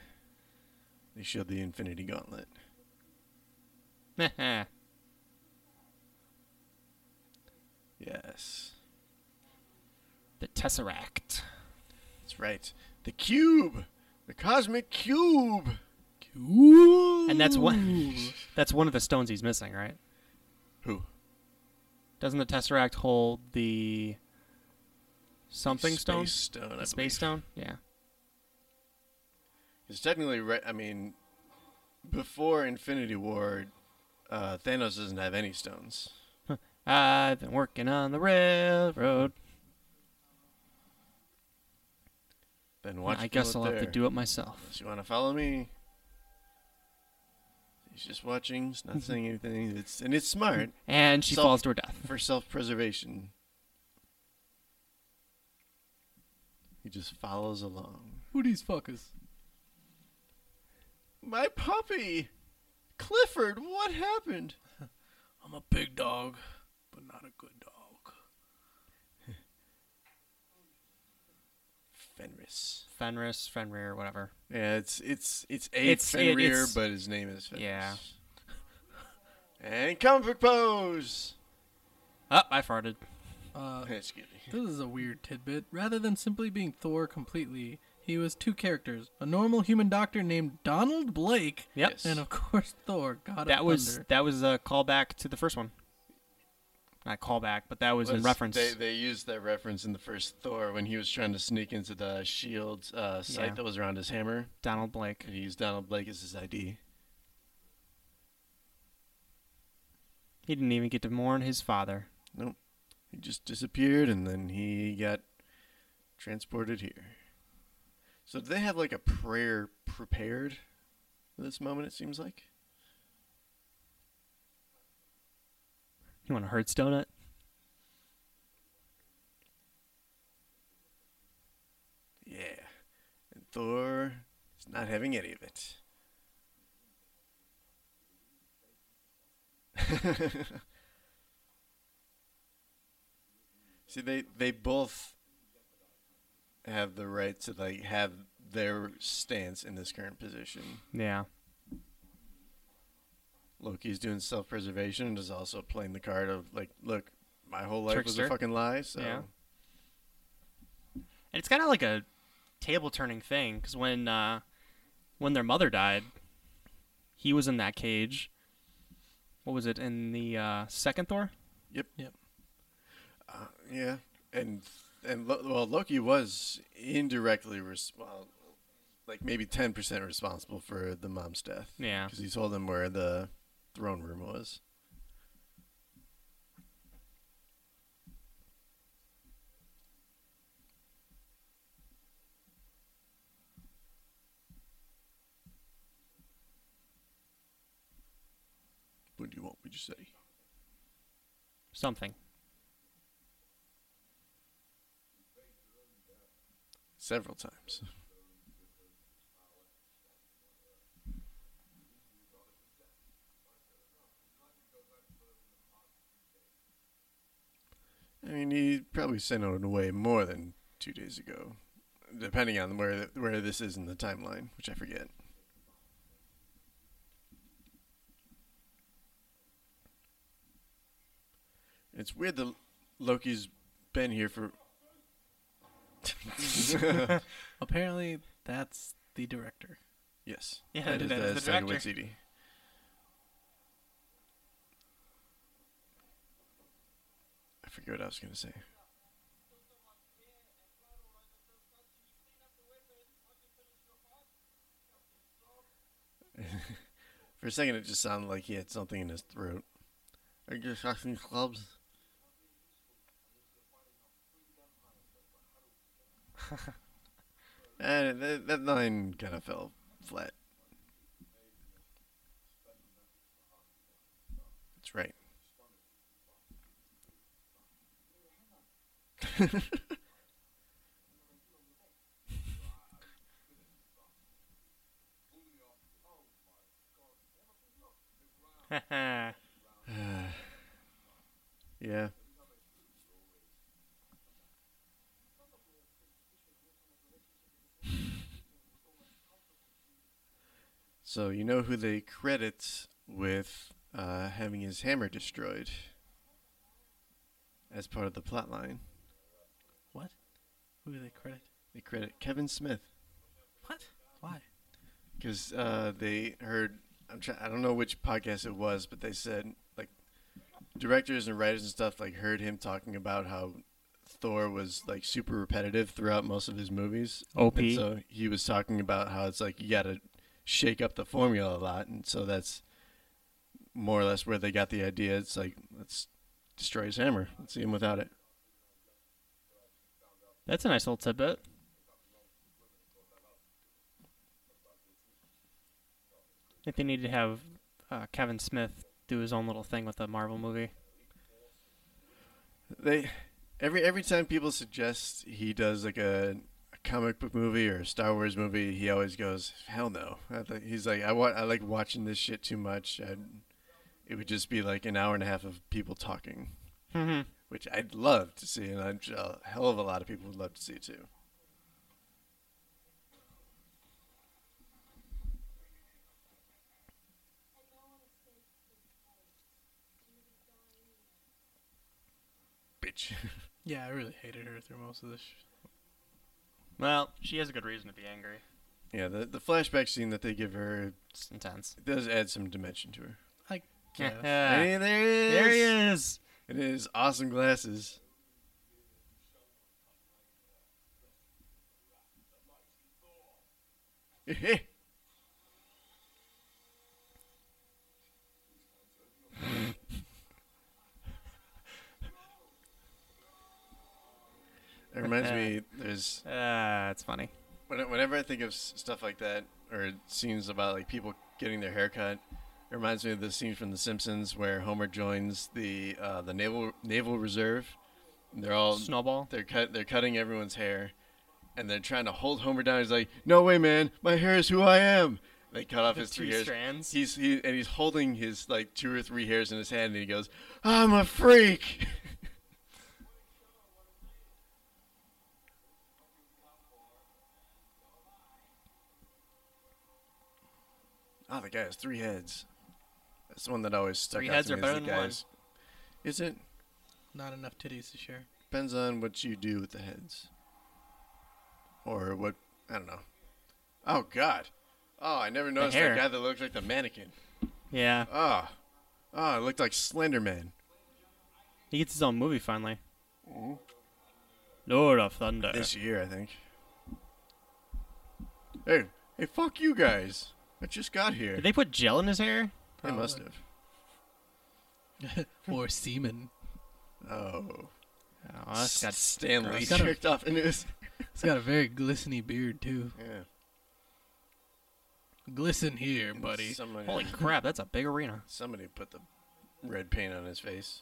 They showed the Infinity Gauntlet. Yes. The Tesseract. That's right. The cube. The cosmic cube. And that's one of the stones he's missing, right? Who? Doesn't the Tesseract hold the something stone? Space stone. I The space believe. stone? Yeah. It's technically right. I mean, before Infinity War, Thanos doesn't have any stones. I've been working on the railroad. Then watch. I guess Phil I'll have to there. do it myself. Unless you want to follow me. He's just watching. He's not saying anything. It's smart And she falls to her death. for self-preservation. He just follows along. Who these fuckers? My puppy, Clifford. What happened? I'm a big dog, but not a good dog. Fenrir, whatever. Yeah, it's It's- Fenrir, it's- but his name is Fenris. Yeah. And comic book pose. Oh, I farted. Excuse me. This is a weird tidbit. Rather than simply being Thor completely, he was two characters: a normal human doctor named Donald Blake, Yep. Yes. and of course Thor, God That of was Thunder. that was a callback to the first one. Not callback, but that was in reference. They used that reference in the first Thor when he was trying to sneak into the shield's sight Yeah. that was around his hammer. Donald Blake. And he used Donald Blake as his ID. He didn't even get to mourn his father. Nope. He just disappeared, and then he got transported here. So did they have like a prayer prepared for this moment, it seems like? You want a Hearthstone it? Yeah. And Thor is not having any of it. See, they both have the right to like have their stance in this current position. Yeah. Loki's doing self-preservation and is also playing the card of like, look, my whole life was Trickster. a fucking lie. So Yeah. And it's kind of like a table turning thing because when their mother died, he was in that cage, what was it in the second Thor? Yeah, and Loki was indirectly like maybe 10% responsible for the mom's death. Yeah. Because he told him where the throne room was. What do you want me to say? Something. Several times. I mean, he probably sent it away more than 2 days ago, depending on where this is in the timeline, which I forget. It's weird that Loki's been here for. Apparently, that's the director. Yes. Yeah, that is the Taika director. Waititi. I forget what I was going to say. For a second, it just sounded like he had something in his throat. Are you just asking clubs? And that line kind of fell flat. That's right. Yeah. So you know who they credit with having his hammer destroyed as part of the plot line? What? Who do they credit? They credit Kevin Smith What? Why? because they heard. I don't know which podcast it was, but they said like directors and writers and stuff like heard him talking about how Thor was like super repetitive throughout most of his movies. OP. And so he was talking about how it's like you got to shake up the formula a lot, and so that's more or less where they got the idea. It's like let's destroy his hammer. Let's see him without it. That's a nice little tidbit. I think they need to have Kevin Smith do his own little thing with a Marvel movie. They every time people suggest he does like a comic book movie or a Star Wars movie, he always goes, "Hell no." He's like, I like watching this shit too much. It would just be like an hour and a half of people talking, which I'd love to see, and I'm sure a hell of a lot of people would love to see too. Bitch. Yeah, I really hated her through most of this. Well, she has a good reason to be angry. Yeah, the flashback scene that they give her It's intense. it does add some dimension to her. I guess. Hey, there he is. There he is. It is awesome glasses. It reminds me, there's It's funny. whenever I think of stuff like that or scenes about like people getting their hair cut, it reminds me of the scene from The Simpsons where Homer joins the naval reserve. And they're all Snowball. they're cutting everyone's hair, and they're trying to hold Homer down. He's like, "No way, man! My hair is who I am." They cut off The his two 3 hairs. strands. He's holding his like 2 or 3 hairs in his hand, and he goes, "I'm a freak." Oh, the guy has 3 heads. That's the one that always stuck 3 out heads to are me. better Is the than one. guys. Is it? Not enough titties to share. Depends on what you do with the heads. Or what, I don't know. Oh, God. Oh, I never noticed hair. that guy that looked like the mannequin. Yeah. Oh. Oh, it looked like Slender Man. He gets his own movie finally. Lord of Thunder. This year, I think. Hey, fuck you guys. I just got here. Did they put gel in his hair? They must have. Or semen. Oh. Oh, that's got Stanley gross. tricked off into his... He's got a very glistening beard too. Yeah. Glisten here, buddy. Holy crap, that's a big arena. Somebody put the red paint on his face.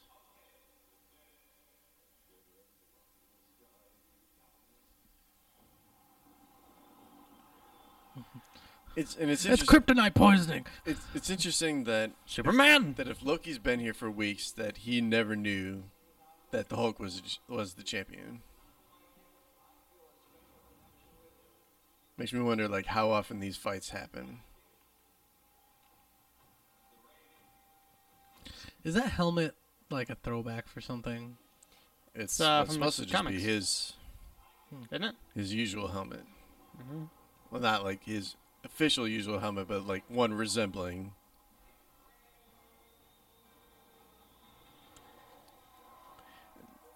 It's That's interesting. kryptonite poisoning. It's interesting that Superman! that if Loki's been here for weeks, that he never knew that the Hulk was the champion. Makes me wonder, like, how often these fights happen. Is that helmet like a throwback for something? It's from supposed to the just comics. be his Isn't it? usual helmet. Mm-hmm. Well, not like his official usual helmet, but like one resembling.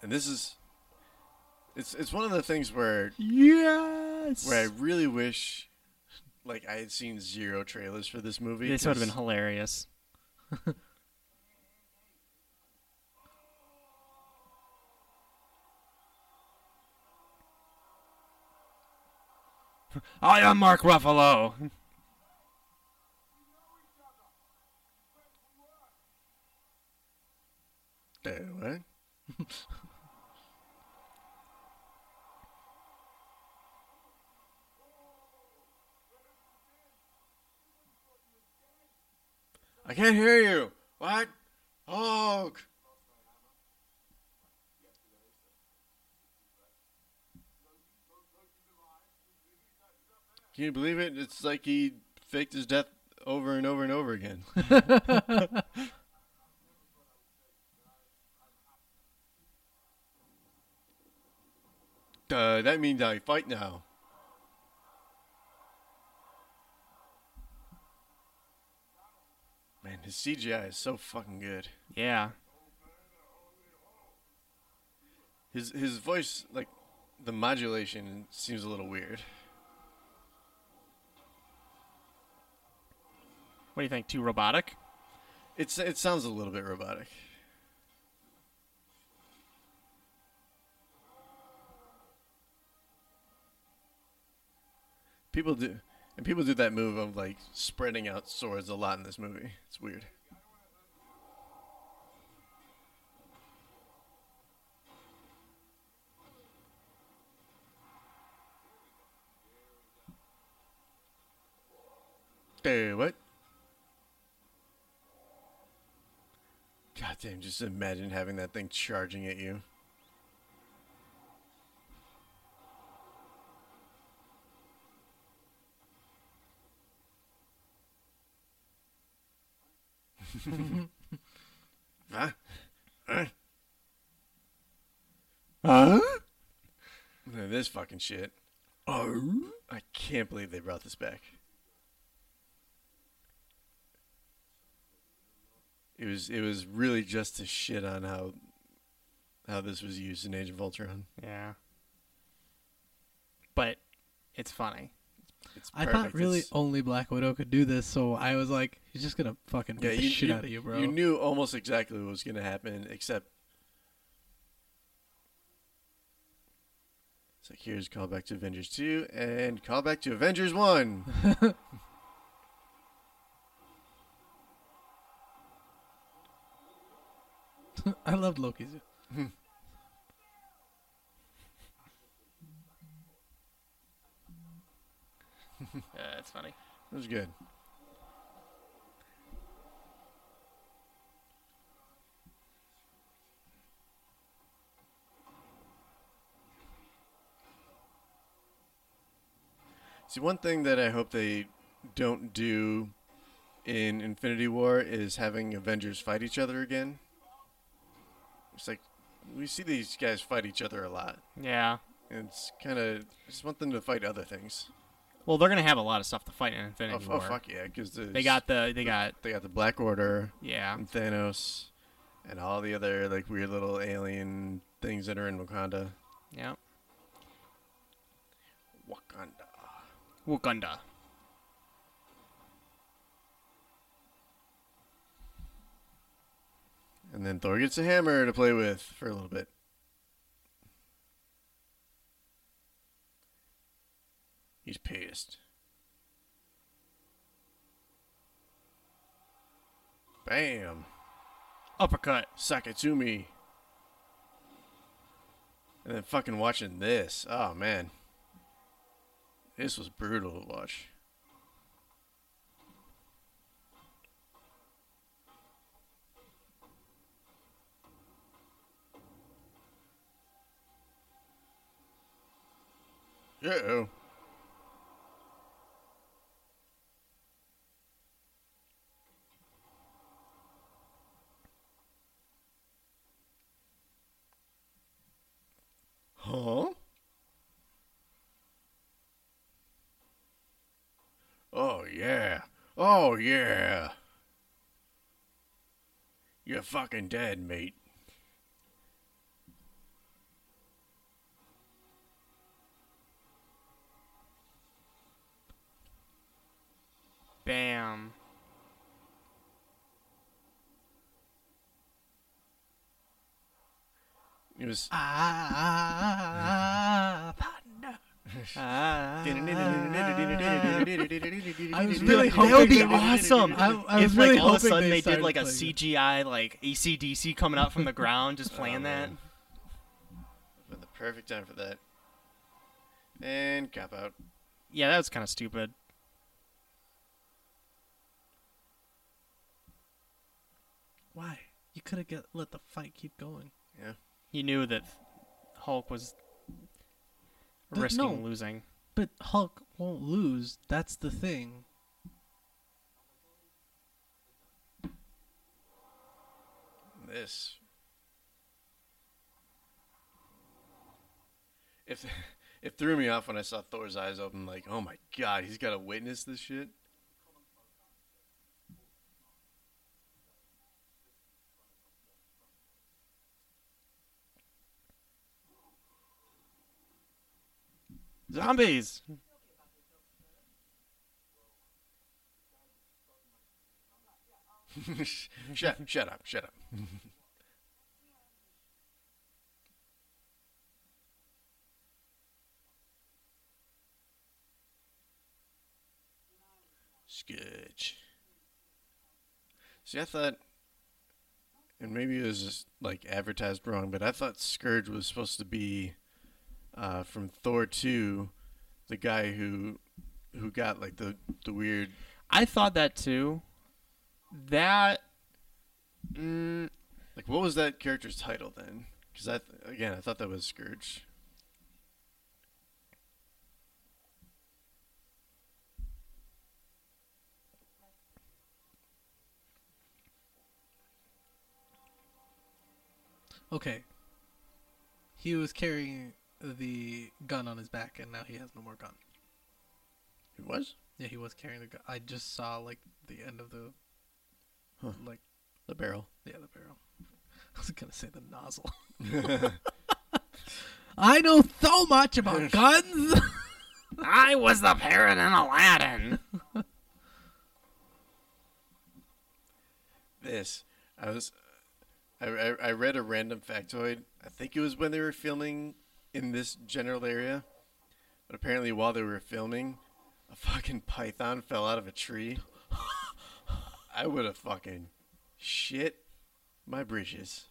And this is, it's one of the things where Yes! I really wish, like, I had seen zero trailers for this movie. This would have been 'cause hilarious. I am Mark Ruffalo. What? I can't hear you. What? Hulk. Can you believe it? It's like he faked his death over and over and over again. That means I fight now. Man, his CGI is so fucking good. Yeah. His voice, like, the modulation seems a little weird. What do you think? Too robotic? It sounds a little bit robotic. People do that move of, like, spreading out swords a lot in this movie. It's weird. Hey, what? God damn, just imagine having that thing charging at you. Huh? Huh? This fucking shit. I can't believe they brought this back. It was really just to shit on how this was used in Age of Ultron. Yeah. But it's funny. It's I perfect. thought really It's- only Black Widow could do this, so I was like, he's just gonna fucking beat the shit out of you, bro. You knew almost exactly what was gonna happen, except it's like, here's call back to Avengers 2 and call back to Avengers 1. I loved Loki's. Yeah, it's funny. It was good. See, one thing that I hope they don't do in Infinity War is having Avengers fight each other again. It's like, we see these guys fight each other a lot. Yeah. And it's kind of, I just want them to fight other things. Well, they're gonna have a lot of stuff to fight in Infinity War. Oh fuck yeah, because They got the Black Order, yeah. and Thanos, and all the other like weird little alien things that are in Wakanda. Yeah. Wakanda. And then Thor gets a hammer to play with for a little bit. He's pissed. Bam. Uppercut. Sakatumi. And then fucking watching this. Oh, man. This was brutal to watch. Uh-oh. Huh? Oh, yeah. Oh, yeah. You're fucking dead, mate. Bam. It was... thunder. Ah. I was really hoping that would be they- awesome. I If was really like all of a hoping sudden they did started like a playing it. CGI like AC/DC coming out from the ground, just playing that. man. The perfect time for that. And cop out. Yeah, that was kind of stupid. Why? You could have let the fight keep going. Yeah. He knew that Hulk was risking losing. But Hulk won't lose. That's the thing. This. If it threw me off when I saw Thor's eyes open, like, oh my god, he's got to witness this shit. Zombies. Shut up. Sketch. See, I thought, and maybe it was just like advertised wrong, but I thought Scourge was supposed to be from Thor 2, the guy who got like the weird. I thought that too. That. Like, what was that character's title then? Because I thought that was Scourge. Okay. He was carrying the gun on his back, and now he has no more gun. He was? Yeah, he was carrying the gun. I just saw like the end of the, like The barrel. yeah, the barrel. I was gonna say the nozzle. I know so much about guns. I was the parrot in Aladdin. This. I read a random factoid. I think it was when they were filming in this general area. But apparently while they were filming, a fucking python fell out of a tree. I would have fucking shit my brishes.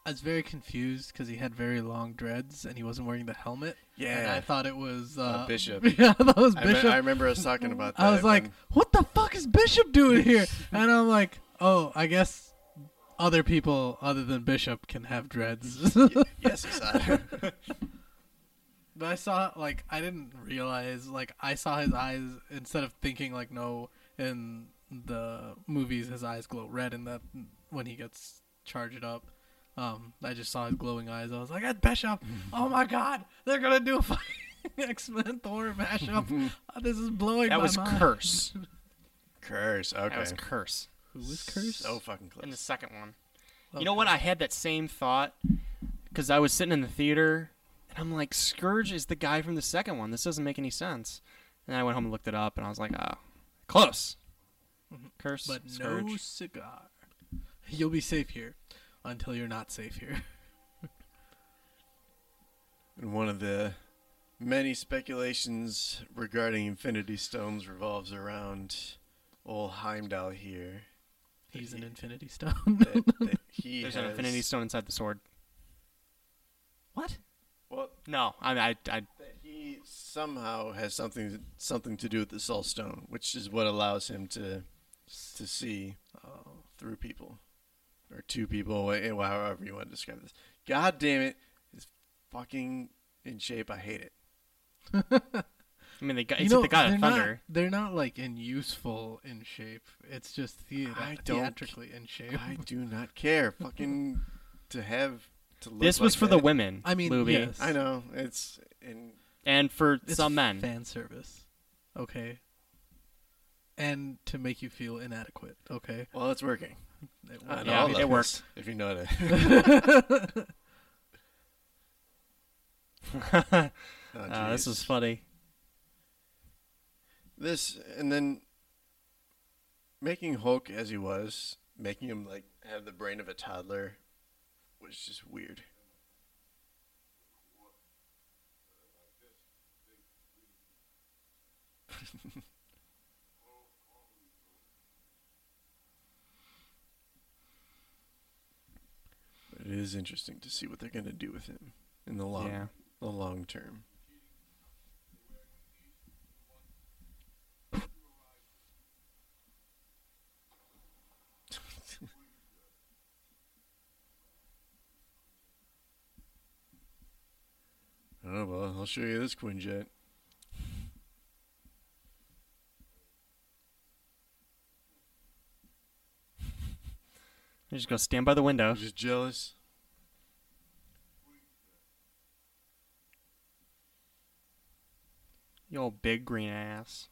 I was very confused because he had very long dreads and he wasn't wearing the helmet. Yeah. And I thought it was Bishop. Yeah, I thought it was Bishop. I remember us talking about that. I was like, what the fuck is Bishop doing here? And I'm like, oh, I guess other people other than Bishop can have dreads. yes, Asad. But I saw, like, I didn't realize, like, I saw his eyes, instead of thinking, like, no, in the movies his eyes glow red and that when he gets charged up. I just saw his glowing eyes. I was like, that's Bishop. Oh my god, they're gonna do a fight. X-Men Thor mashup. This is blowing That my was mind. Curse. Curse. Okay. That was Curse Who was Curse? So fucking close. in the second one. Okay. You know what? I had that same thought because I was sitting in the theater and I'm like, Scourge is the guy from the second one. This doesn't make any sense. And I went home and looked it up and I was like, ah, close. Curse, But Scourge. no cigar. You'll be safe here until you're not safe here. And one of the many speculations regarding Infinity Stones revolves around old Heimdall here. He's an Infinity Stone. That he There's has, an Infinity Stone inside the sword. What? Well, No, I that he somehow has something to do with the Soul Stone, which is what allows him to see through people or to people, however you want to describe this. God damn it, it's fucking in shape. I hate it. I mean, it's the God of Thunder. They're not like in useful in shape. It's just theatrically in shape. I do not care. Fucking to have to look This was like for the that. women, I mean, Looby. yes. I know it's in. And for It's some men. fan service. Okay. And to make you feel inadequate. Okay. Well, it's working. It I works. know Yeah, all it of worked. this, if you know it. Oh, This jeez. is funny. This and then making Hulk as he was, making him like have the brain of a toddler, was just weird. But it is interesting to see what they're gonna do with him in the Yeah. long term. Oh well, I'll show you this Quinjet. You just go stand by the window. I'm just jealous. You old big green ass.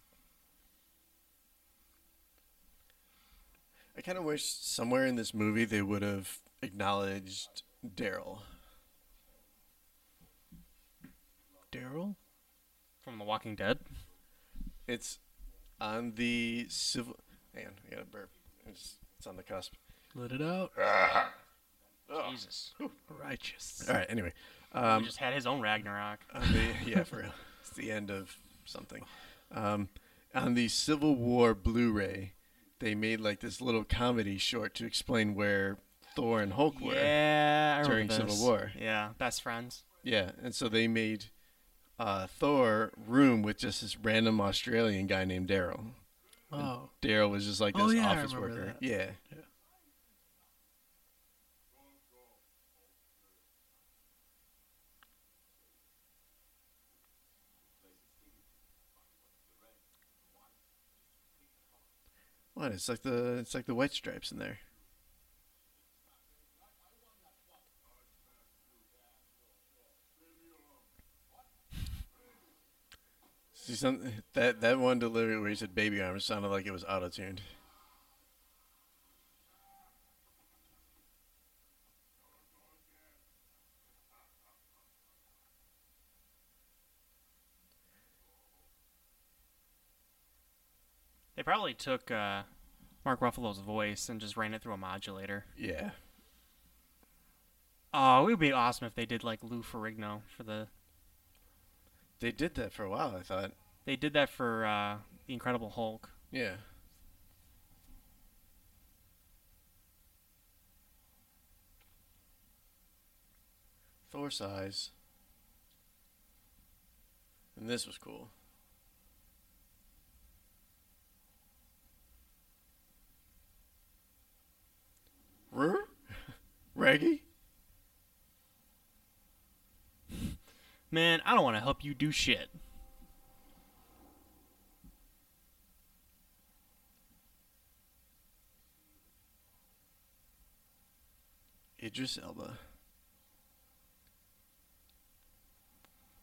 I kind of wish somewhere in this movie they would have acknowledged Daryl. Daryl? From The Walking Dead. It's on the civil. Hang on, I got a burp. It's on the cusp. Let it out. Jesus. Righteous. All right. Anyway, He just had his own Ragnarok. yeah, for real. It's the end of something. On the Civil War Blu-ray, they made like this little comedy short to explain where Thor and Hulk were. Yeah, I during remember this. Civil War. Yeah, best friends. Yeah, and so they made Thor room with just this random Australian guy named Daryl. Oh. Daryl was just like this Oh, yeah, I office remember worker. that. Yeah. What? It's like the white stripes in there. See that one delivery where he said baby arms sounded like it was auto tuned. They probably took Mark Ruffalo's voice and just ran it through a modulator. Yeah. Oh, it would be awesome if they did like Lou Ferrigno for the. They did that for a while, I thought. They did that for the Incredible Hulk. Yeah. Thor size. And this was cool. Reggie? Man, I don't want to help you do shit. Idris Elba.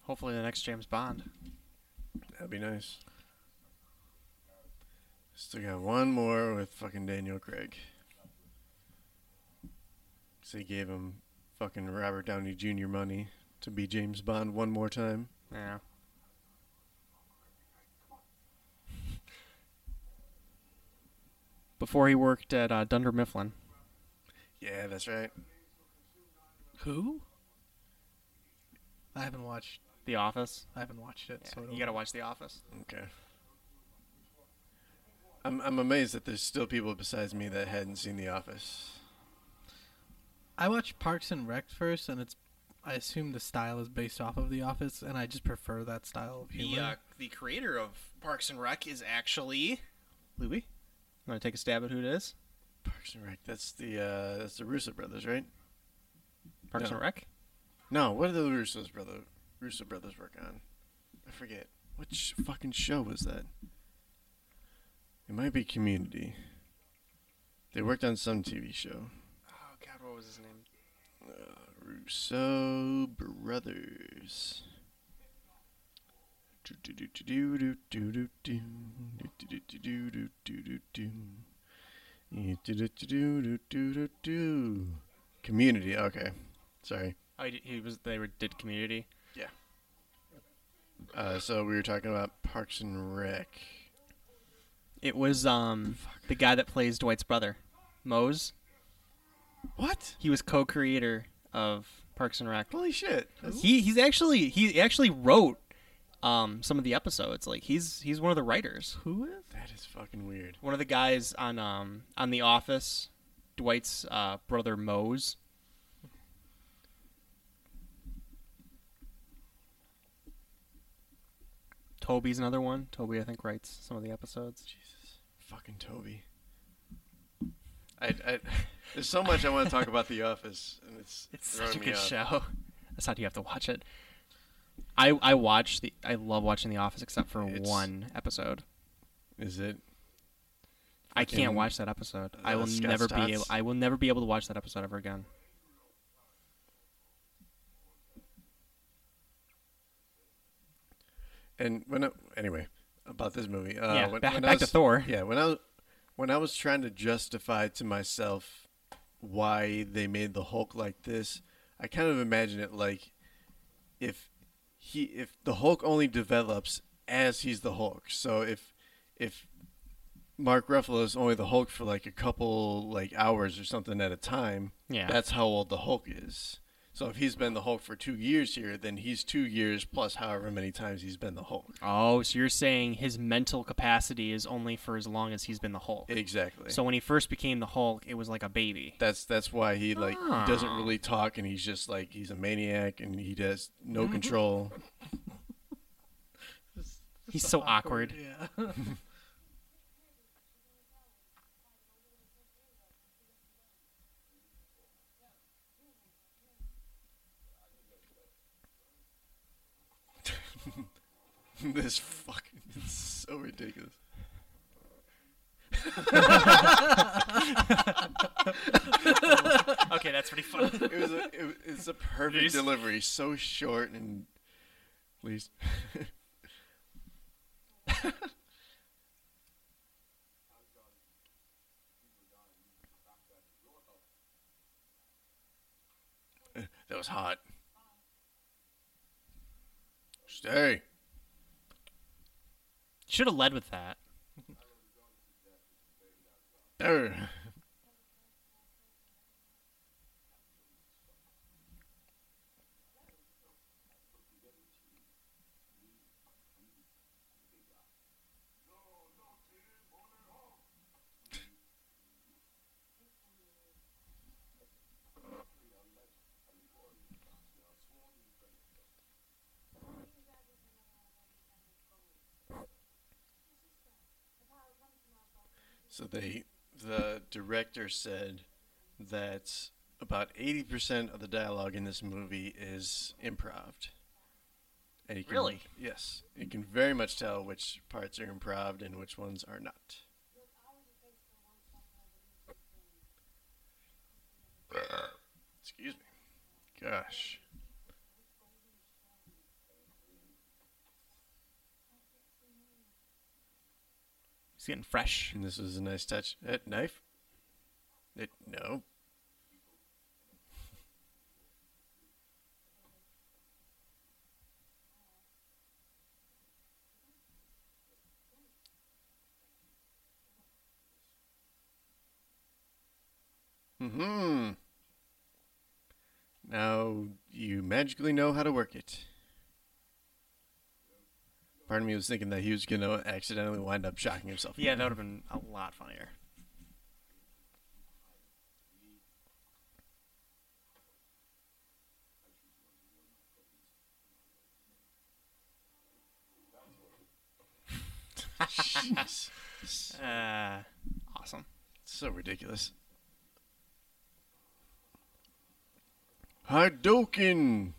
Hopefully the next James Bond. That'd be nice. Still got one more with fucking Daniel Craig. So he gave him fucking Robert Downey Jr. money to be James Bond one more time. Yeah. Before he worked at Dunder Mifflin. Yeah, that's right. Who? I haven't watched. The Office. I haven't watched it. Yeah, So I don't you gotta know. watch The Office. Okay. I'm amazed that there's still people besides me that hadn't seen The Office. I watched Parks and Rec first, and I assume the style is based off of The Office, and I just prefer that style of humor. The creator of Parks and Rec is actually Looby. You want to take a stab at who it is? Parks and Rec. That's the Russo brothers, right? Parks No. and Rec? No, what did the Russo brothers work on? I forget. Which fucking show was that? It might be Community. They worked on some TV show. Oh God, what was his name? Russo brothers. Community. Okay, sorry. Oh, he was. Did Community. So we were talking about Parks and Rec. It was the guy that plays Dwight's brother, Mose. What? He was co-creator of Parks and Rec. Holy shit! He actually wrote some of the episodes. Like he's one of the writers. Who is? That is fucking weird. One of the guys on The Office, Dwight's brother Mose. Toby's another one. Toby, I think, writes some of the episodes. Jesus, fucking Toby. I there's so much I want to talk about The Office, and it's such a throwing me good off. show. That's how you have to watch it. I love watching The Office except for one episode. Is it? I can't Fucking, watch that episode. I will Scott never be able. Stotts? I will never be able to watch that episode ever again. And anyway, about this movie. Back to Thor. Yeah, when I was trying to justify to myself why they made the Hulk like this, I kind of imagine it like if the Hulk only develops as he's the Hulk. So if Mark Ruffalo is only the Hulk for like a couple like hours or something at a time, Yeah. that's how old the Hulk is. So if he's been the Hulk for 2 years here, then he's 2 years plus however many times he's been the Hulk. Oh, so you're saying his mental capacity is only for as long as he's been the Hulk. Exactly. So when he first became the Hulk, it was like a baby. That's why he he doesn't Ah. really talk, and he's just like he's a maniac and he has no control. He's so awkward. Yeah. This fucking it's so ridiculous. Okay, that's pretty funny. It's a perfect Please. delivery, so short and please. That was hot. Stay. Should have led with that. There. So the director said that about 80% of the dialogue in this movie is improv. And you can, Really? Yes. You can very much tell which parts are improv and which ones are not. Excuse me. Gosh. getting fresh. And this was a nice touch. Knife? No. Mm-hmm. Now you magically know how to work it. Part of me was thinking that he was going to accidentally wind up shocking himself. Yeah, that would have been a lot funnier. Jeez. Awesome. So ridiculous. Hadouken!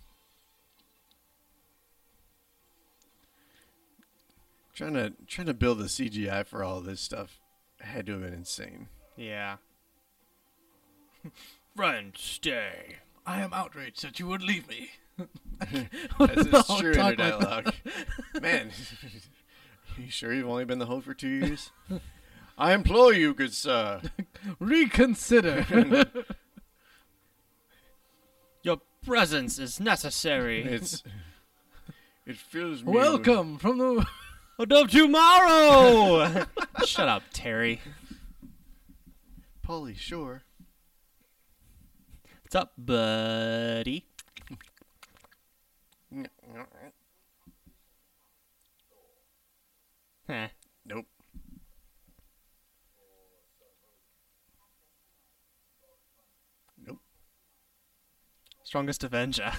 Trying to build the CGI for all this stuff had to have been insane. Yeah. Friend, stay. I am outraged that you would leave me. That's his No, true talk inner like dialogue. Man, you sure you've only been the hoe for 2 years? I implore you, good sir. Reconsider. Your presence is necessary. It fills me. Welcome from the. Of tomorrow! Shut up, Terry. Paulie, sure. What's up, buddy? Heh. Nope. Nope. Strongest Avenger.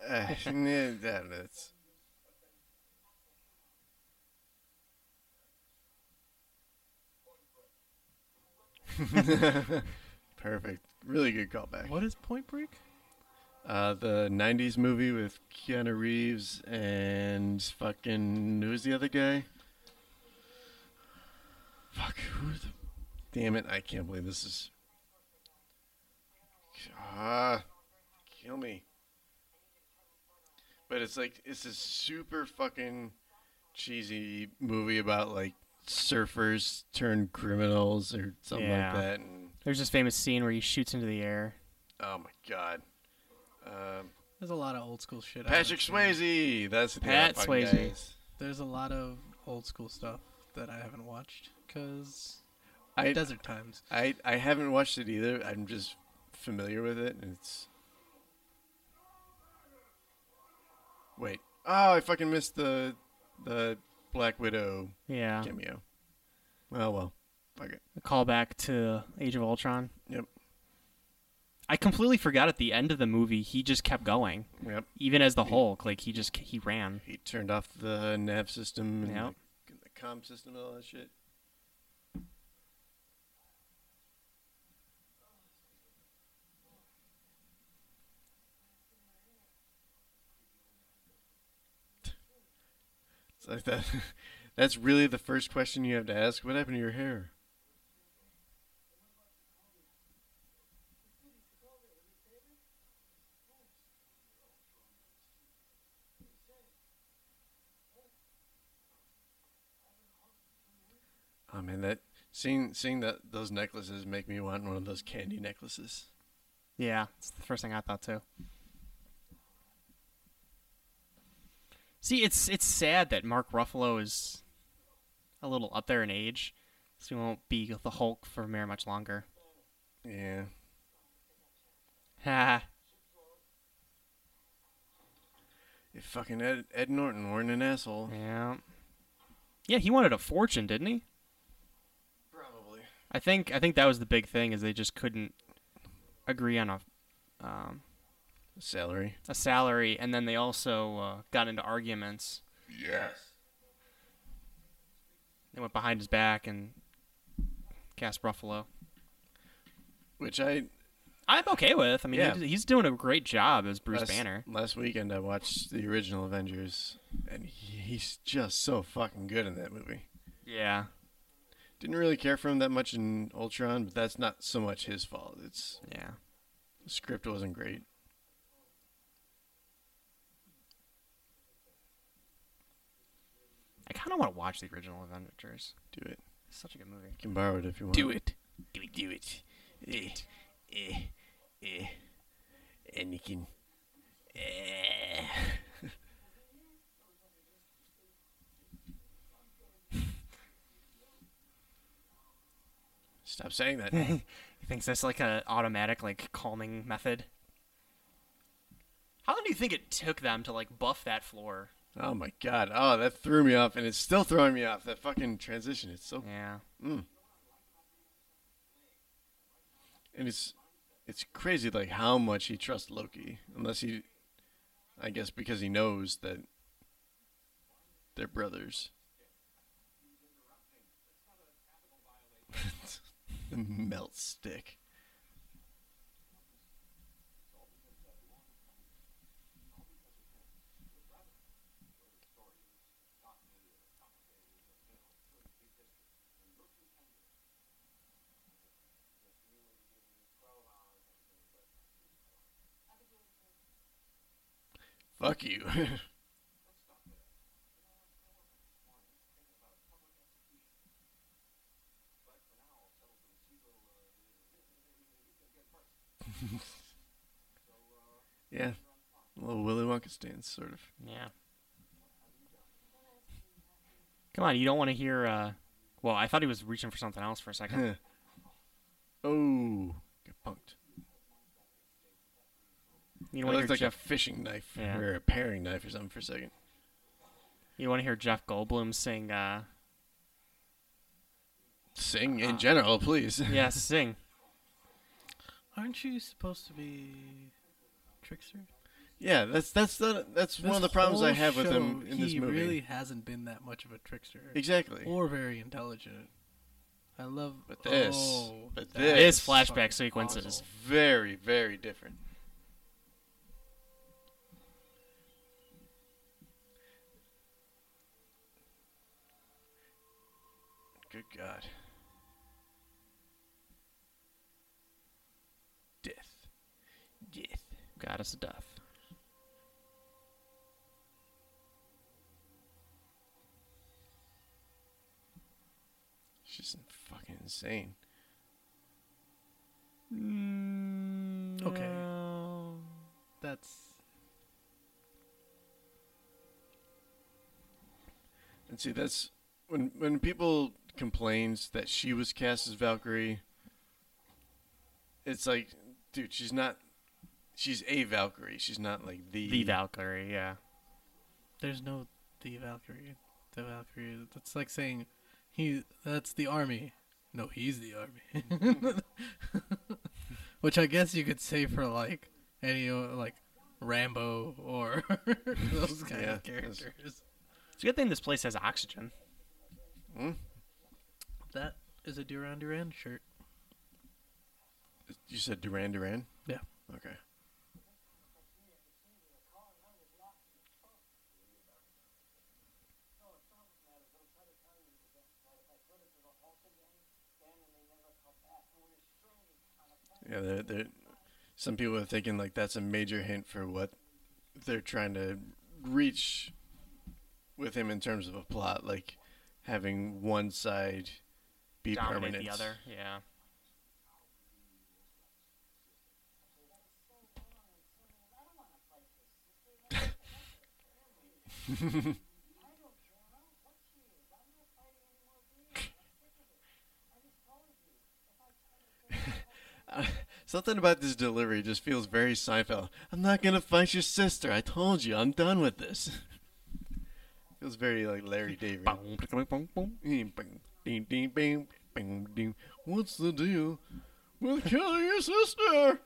That's. Perfect. Really good callback. What is Point Break? The 90s movie with Keanu Reeves and fucking... Who's the other guy? Fuck, Damn it, I can't believe this is... Kill me. But it's like, it's this super fucking cheesy movie about, like, surfers turned criminals or something Yeah. like that. And, There's this famous scene where he shoots into the air. oh my god. There's a lot of old school shit. Patrick Swayze! That's the Pat fucking Swayze. guys. There's a lot of old school stuff that I haven't watched because I desert times. I haven't watched it either. I'm just familiar with it, and it's... Wait. Oh, I fucking missed the Black Widow Yeah. cameo. Well. Fuck it. A callback to Age of Ultron. Yep. I completely forgot at the end of the movie he just kept going. Yep. Even as the Hulk, like he ran. He turned off the nav system and Yep. the comm system and all that shit. It's like that. That's really the first question you have to ask. What happened to your hair? Oh man, that seeing that those necklaces make me want one of those candy necklaces. Yeah, it's the first thing I thought too. See, it's sad that Mark Ruffalo is a little up there in age, so he won't be the Hulk for very much longer. Yeah. Ha. If fucking Ed Norton weren't an asshole. Yeah. Yeah, he wanted a fortune, didn't he? Probably. I think that was the big thing, is they just couldn't agree on Salary. a salary, and then they also got into arguments. Yes. They went behind his back and cast Ruffalo. Which I'm okay with. I mean, Yeah. he's doing a great job as Bruce Banner. Last weekend I watched the original Avengers, and he's just so fucking good in that movie. Yeah. Didn't really care for him that much in Ultron, but that's not so much his fault. It's Yeah. the script wasn't great. I kind of want to watch the original Avengers. Do it. Such a good movie. You can borrow it if you want. Do it. Do it. And you can. Stop saying that. He thinks that's like a automatic like calming method. How long do you think it took them to like buff that floor? Oh my god. Oh, that threw me off, and it's still throwing me off. That fucking transition. It's so. Yeah. And it's crazy, like how much he trusts Loki. Unless he, I guess, because he knows that they're brothers. The melt stick. Fuck you. Yeah. A little Willy Wonka stance, sort of. Yeah. Come on, you don't want to hear. Well, I thought he was reaching for something else for a second. Oh, get punked. You It don't want looked to like hear a fishing knife Yeah. or a paring knife or something for a second. You want to hear Jeff Goldblum sing? Sing in general, please. Yeah, sing. Aren't you supposed to be trickster? Yeah, that's one of the problems I have with him in this movie. He really hasn't been that much of a trickster. Exactly. Or very intelligent. I love. But this It is fucking flashback sequences. awesome. Very, very different. Good God. Death. Goddess of Death. She's just fucking insane. Okay. That's. And see, that's when people complains that she was cast as Valkyrie. It's like, dude, she's not. She's a Valkyrie. She's not like The Valkyrie, yeah. There's no the Valkyrie. The Valkyrie. That's like saying that's the army. No, he's the army. Which I guess you could say for like any like Rambo or those kind of characters. It's a good thing this place has oxygen. That is a Duran Duran shirt. You said Duran Duran? Yeah. Okay. Yeah, they're some people are thinking like that's a major hint for what they're trying to reach with him in terms of a plot, like having one side be Dominate permanent. the other, yeah. Something about this delivery just feels very Seinfeld. I'm not gonna fight your sister. I told you. I'm done with this. Feels very like Larry David. What's the deal with killing your sister?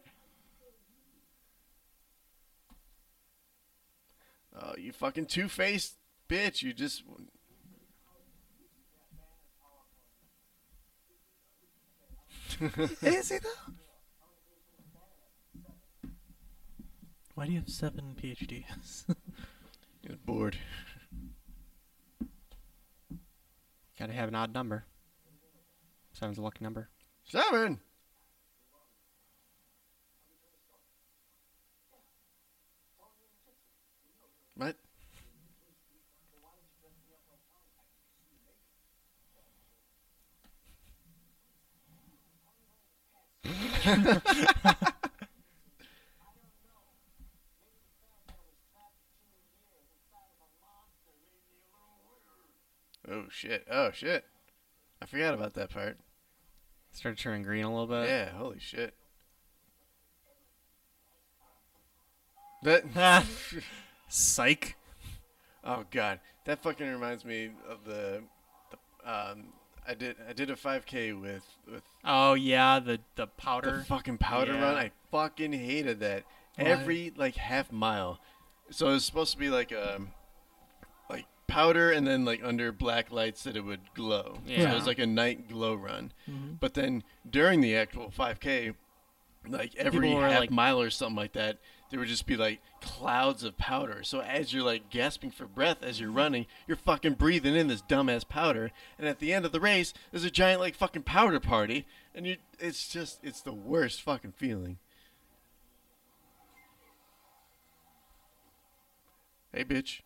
Oh, you fucking two-faced bitch. You just... Is he though? Why do you have 7 PhDs? You're bored. Gotta have an odd number. 7's a lucky number. 7! What? Oh shit! Oh shit! I forgot about that part. Started turning green a little bit. Yeah, holy shit. That. Psych. Oh god, that fucking reminds me of the I did a 5K with Oh yeah, the powder. the fucking powder Yeah. run. I fucking hated that. Why? Every like half mile. So it was supposed to be like like powder and then like under black lights that it would glow. So Yeah. it was like a night glow run. Mm-hmm. But then during the actual 5K, like every People were, half like- mile or something like that, there would just be like clouds of powder. So as you're like gasping for breath as you're running, you're fucking breathing in this dumbass powder. And at the end of the race, there's a giant like fucking powder party, and it's the worst fucking feeling. Hey, bitch.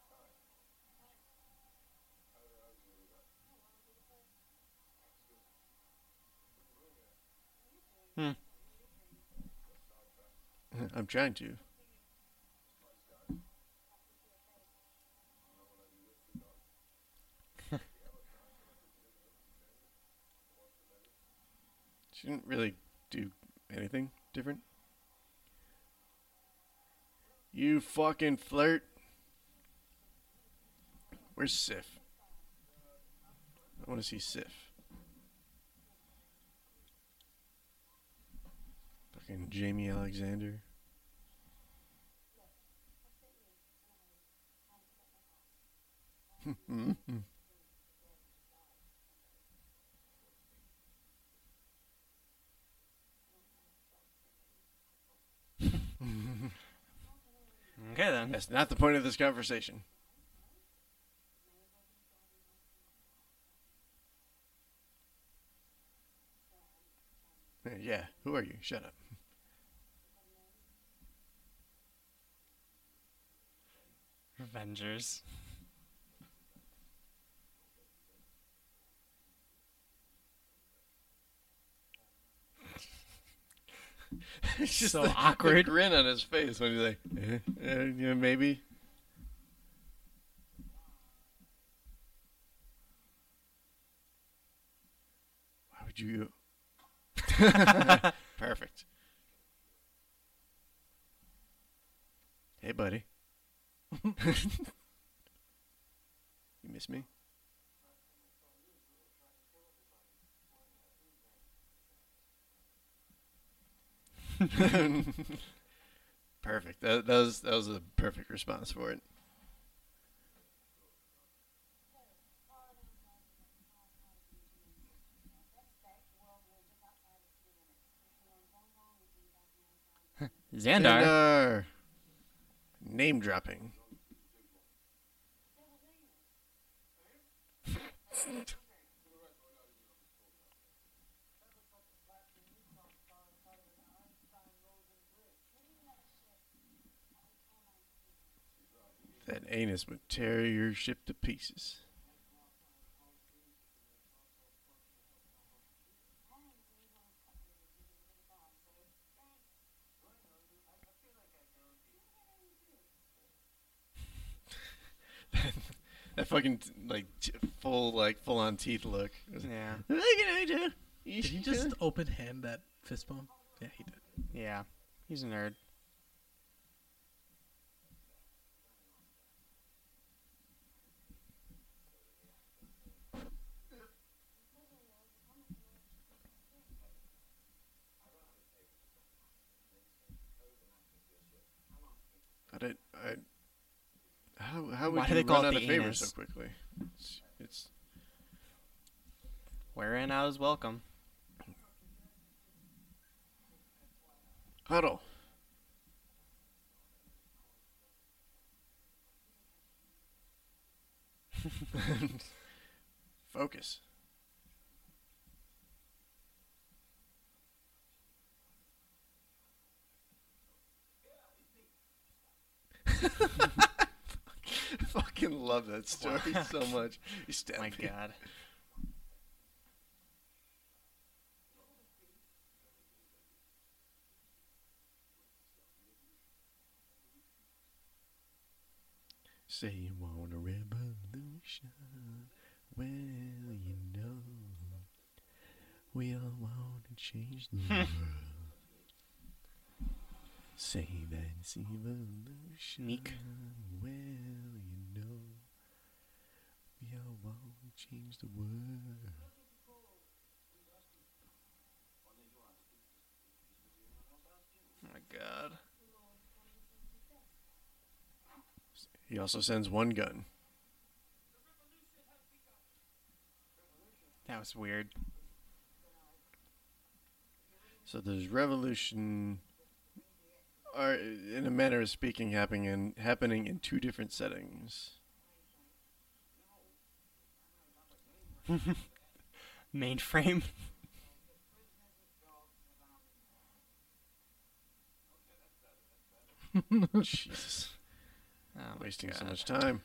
I'm trying to. She didn't really do anything different. You fucking flirt. Where's Sif? I want to see Sif. Fucking Jamie Alexander. Okay then. That's not the point of this conversation. Yeah, who are you? Shut up. Avengers. It's just So the awkward. grin on his face when he's like, yeah, maybe. Why would you? Perfect. Hey, buddy. You miss me? Perfect. That was a perfect response for it. Xandar. Xandar. Name dropping. That anus would tear your ship to pieces. That fucking full on teeth look. Yeah. Did he just open hand that fist bump? Yeah, he did. Yeah. He's a nerd. How would Why do you they call run it out the of favors so anus? quickly? It's Wherein I was welcome. huddle. Focus. Fucking love that story so much. You stabbed My me. God. Say you want a revolution. Well, you know, we all want to change the world. Say that it's evolution. Meek. Well, you know, we all want to change the world. Oh my god. He also sends one gun. That was weird. So there's revolution, or in a manner of speaking, happening in two different settings. Mainframe. Jesus, Oh my wasting so God. much time.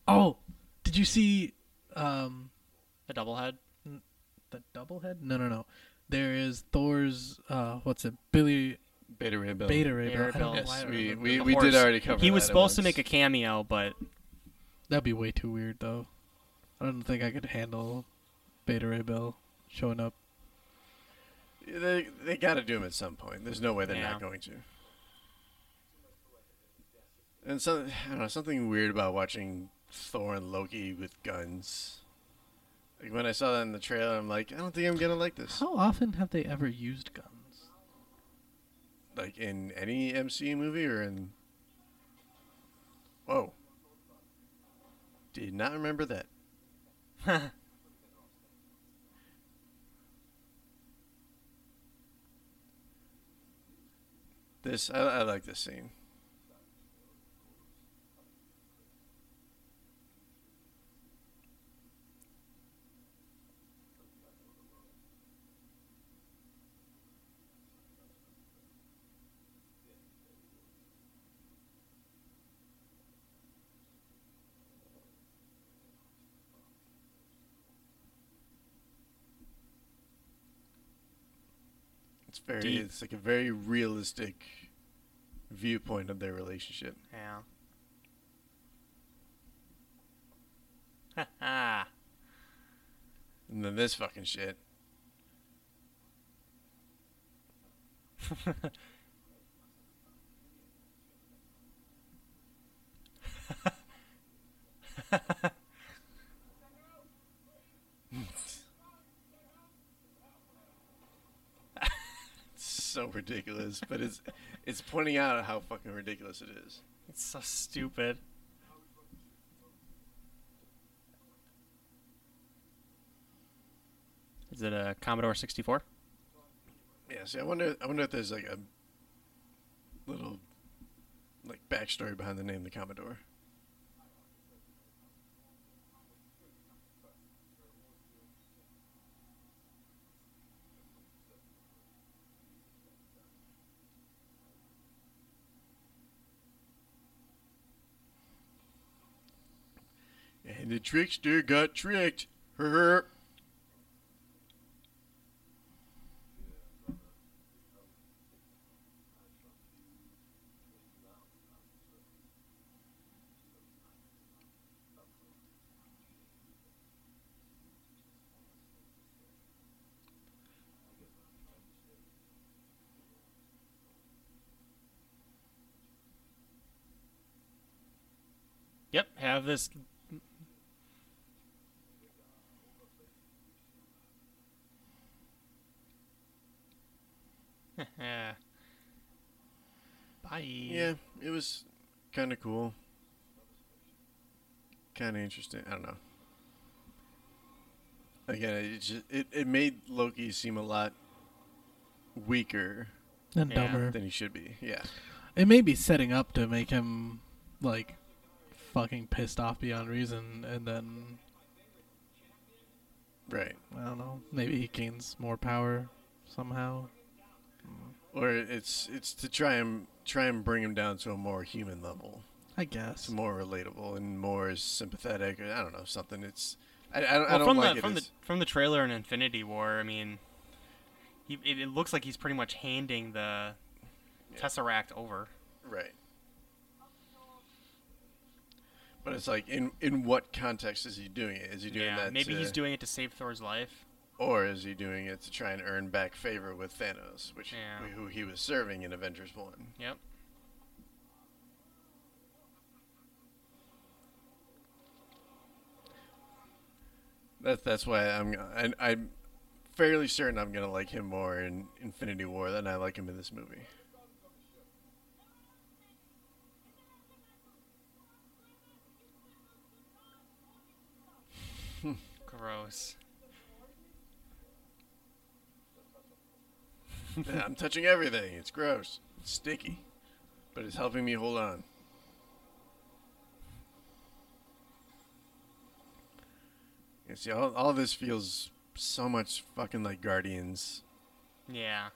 Oh, did you see A double head. the double head? No. There is Thor's what's it? Beta Ray Bill. Beta I Ray don't know Yes, why I we remember we, that. we horse. did already cover. He was that supposed to once. make a cameo, but That'd be way too weird though. I don't think I could handle Beta Ray Bill showing up. They got to do him at some point. There's no way they're Yeah. not going to. And so I don't know, something weird about watching Thor and Loki with guns. Like when I saw that in the trailer, I'm like, I don't think I'm gonna like this. How often have they ever used guns? Like in any MCU movie or in. Whoa. Did not remember that. I like this scene. Deep. It's like a very realistic viewpoint of their relationship. Yeah. And then this fucking shit. So ridiculous, but it's pointing out how fucking ridiculous it is. It's so stupid. Is it a Commodore 64? Yeah, see, I wonder if there's like a little like backstory behind the name the Commodore. And the trickster got tricked. Her. Yep, have this. Bye. Yeah, it was kind of cool. Kind of interesting. I don't know. Again, it made Loki seem a lot weaker And Yeah. dumber. than he should be. Yeah. It may be setting up to make him like fucking pissed off beyond reason, and then Right. I don't know. Maybe he gains more power somehow. Or it's to try and bring him down to a more human level. I guess. It's more relatable and more sympathetic. Or I don't know, something. I don't Well, from like the it. from the trailer in Infinity War, I mean, it looks like he's pretty much handing the Yeah. Tesseract over. Right. But it's like, in what context is he doing it? Is he doing that maybe to, he's doing it to save Thor's life. or is he doing it to try and earn back favor with Thanos, Yeah. who he was serving in Avengers 1? Yep. That's why I'm fairly certain I'm gonna like him more in Infinity War than I like him in this movie. Gross. Yeah, I'm touching everything. It's gross. It's sticky. But it's helping me hold on. Yeah, see, all this feels so much fucking like Guardians. Yeah.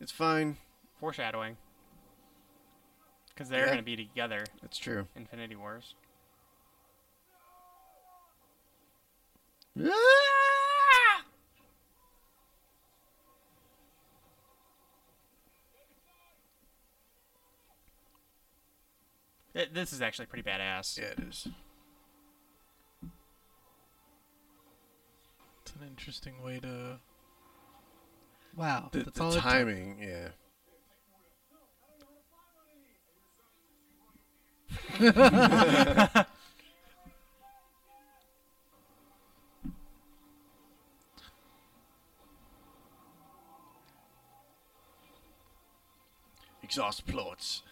It's fine. Foreshadowing. Because they're Yeah. going to be together. That's true. Infinity Wars. This is actually pretty badass. Yeah, it is. It's an interesting way to. Wow, The that's all it took. timing, yeah. Exhaust plots.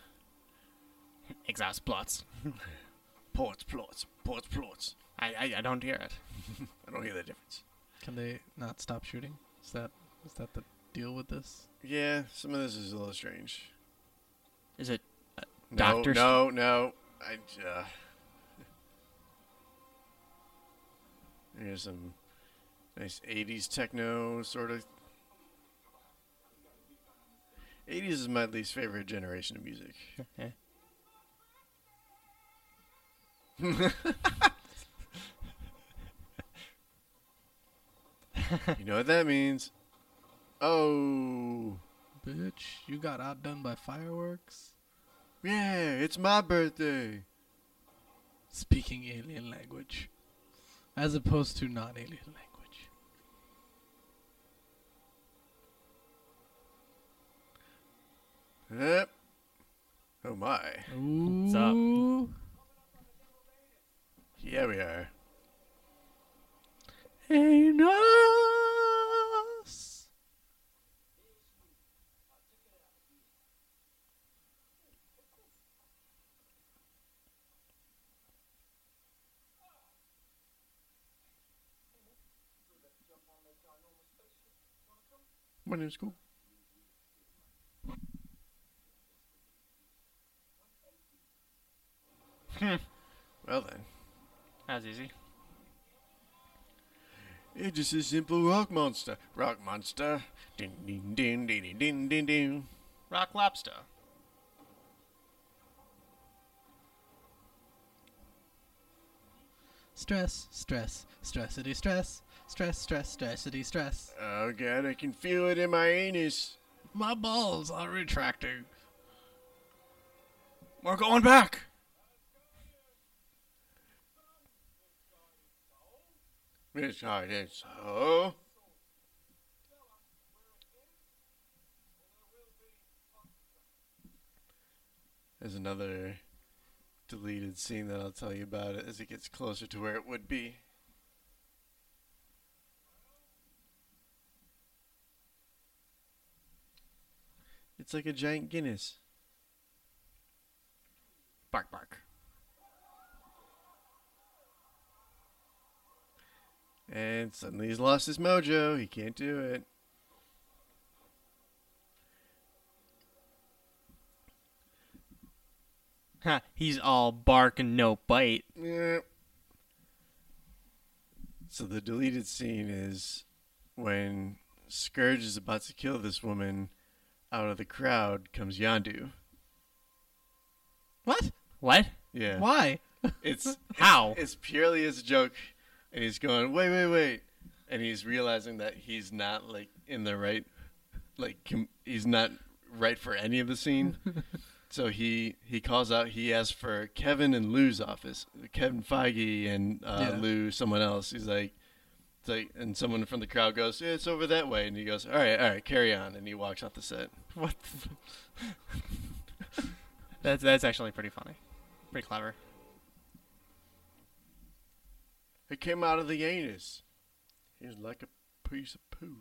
Exhaust plots. Plots. I don't hear it. I don't hear the difference. Can they not stop shooting? Is that the deal with this? Yeah, some of this is a little strange. Is it No, Doctor? no. Here's some nice 80s techno sort of. 80s is my least favorite generation of music. Yeah. You know what that means? Oh, Bitch, you got outdone by fireworks? yeah, it's my birthday. Speaking alien language. As opposed to non-alien language. Yep. Oh my. Ooh. up? Yeah, we are. Enos. My name's cool. Well then. That was easy. It's just a simple rock monster. Rock monster. Ding ding ding ding ding ding ding. Rock lobster. Stress, stressity stress, stressity stress. Oh god, I can feel it in my anus. My balls are retracting. We're going back. It's hard, it's so. There's another deleted scene that I'll tell you about it as it gets closer to where it would be. It's like a giant Guinness. Bark, bark. And suddenly he's lost his mojo. He can't do it. Ha, he's all bark and no bite. Yeah. So the deleted scene is when Scourge is about to kill this woman. Out of the crowd comes Yondu. What? What? Yeah. Why? It's How? It's purely as a joke, and he's going, wait, and he's realizing that he's not like in the right, like he's not right for any of the scene. So he calls out. He asks for Kevin and Lou's office. Kevin Feige and Lou, someone else. He's like, it's like, and someone from the crowd goes, yeah, "It's over that way." And he goes, all right, carry on." And he walks off the set. What? That's actually pretty funny, pretty clever. It came out of the anus. He was like a piece of poo.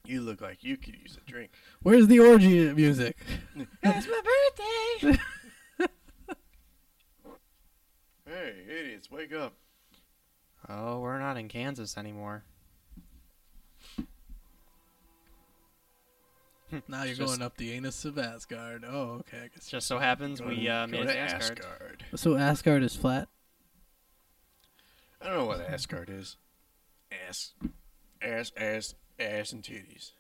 You look like you could use a drink. Where's the orgy music? It's my birthday. Hey, idiots, wake up. Oh, we're not in Kansas anymore. Now you're going up the anus of Asgard. Oh, okay. I guess. Just so happens we made it to Asgard. So Asgard is flat? I don't know what Asgard is. Ass and titties.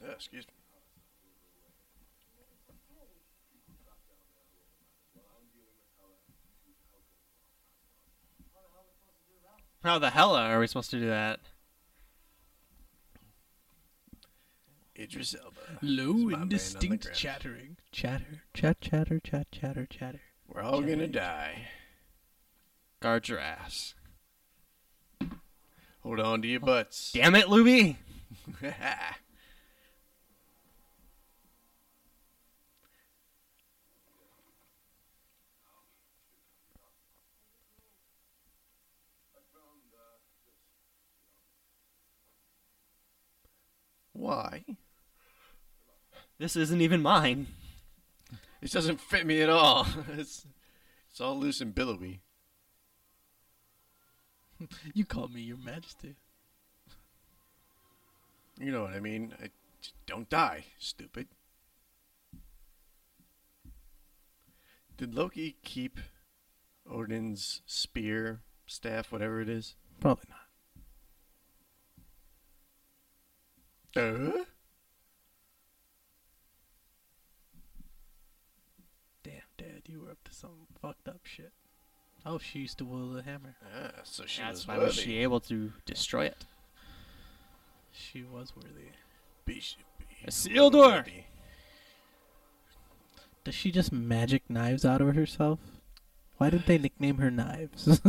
Excuse me. How the hell are we supposed to do that? Idris Elba. Low, indistinct chattering. Chatter. Chatter. We're all gonna die. Guard your ass. Hold on to your butts. Damn it, Looby! Why? This isn't even mine. This doesn't fit me at all. It's all loose and billowy. You call me your majesty. You know what I mean. Don't die, stupid. Did Loki keep Odin's spear, staff, whatever it is? Probably not. Damn, Dad, you were up to some fucked up shit. Oh, she used to wield a hammer. So she That's was why worthy. was she able to destroy it? She was worthy. A seal door! Does she just magic knives out of herself? Why did they nickname her Knives?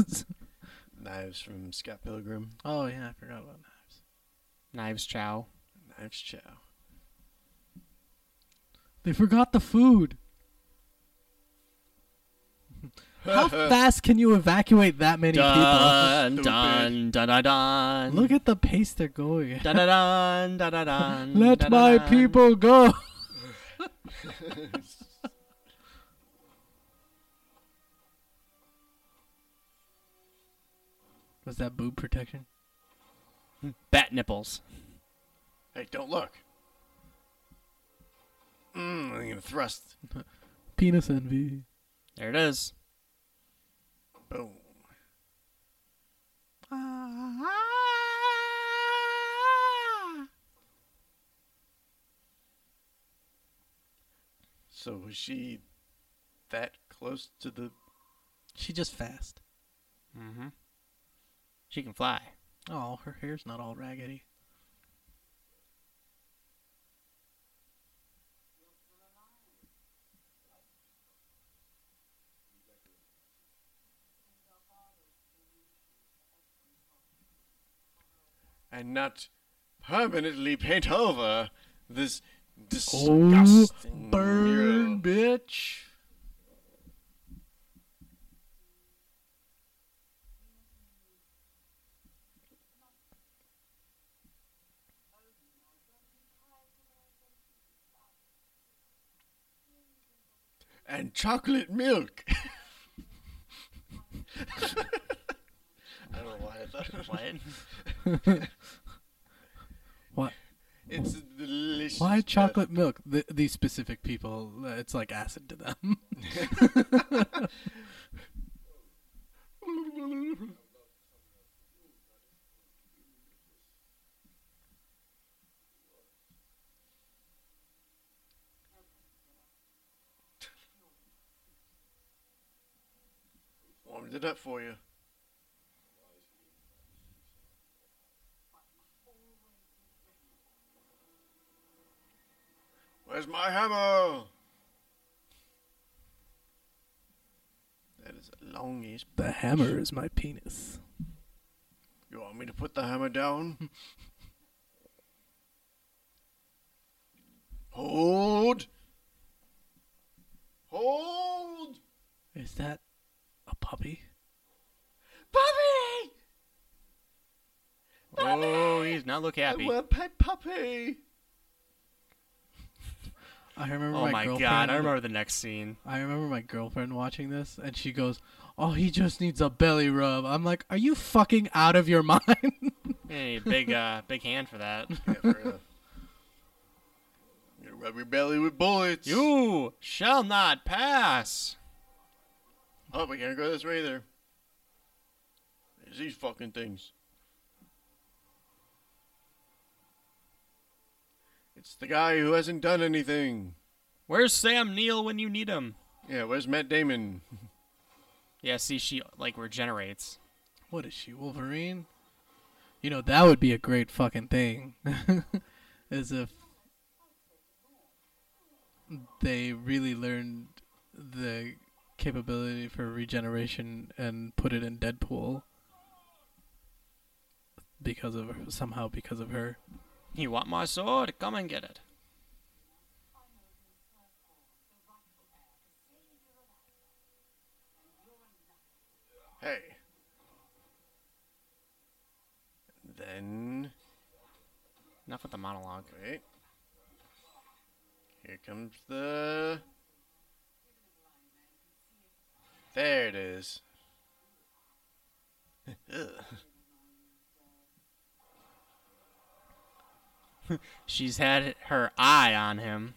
Knives from Scott Pilgrim. Oh, yeah, I forgot about Knives. Knives chow. Knives chow. They forgot the food. How fast can you evacuate that many Dun, people? dun, dun, dun, dun. Look at the pace they're going at. Dun, dun, dun, dun, dun, dun, Let dun, my dun. people go. Was that boob protection? Bat nipples. Hey, don't look. I'm gonna thrust. Penis envy. There it is. Boom. So was she that close to the... She just fast. Mm-hmm. She can fly. Oh, her hair's not all raggedy. And not permanently paint over this disgusting Burn, mural. bitch. And chocolate milk. I don't know why I thought it was. What? What? It's delicious. Why chocolate milk? These specific people, it's like acid to them. Want Warmed it up for you. Where's my hammer? That is a longish. The hammer is my penis. You want me to put the hammer down? Hold! Hold! Is that a puppy? Puppy! Oh, he does not look I happy. want pet puppy! I remember Oh my my girlfriend. god, I remember the next scene. I remember my girlfriend watching this, and she goes, "Oh, he just needs a belly rub." I'm like, "Are you fucking out of your mind?" Hey, big hand for that. Yeah, for real. You rub your belly with bullets. You shall not pass. Oh, we can't go this way either. There's these fucking things. It's the guy who hasn't done anything. Where's Sam Neill when you need him? Yeah, where's Matt Damon? Yeah, see, she like regenerates. What is she, Wolverine? You know, that would be a great fucking thing. As if they really learned the capability for regeneration and put it in Deadpool because of her. You want my sword? Come and get it. Hey. Then, Enough with the monologue. wait. Here comes the... There it is. Ugh. She's had her eye on him.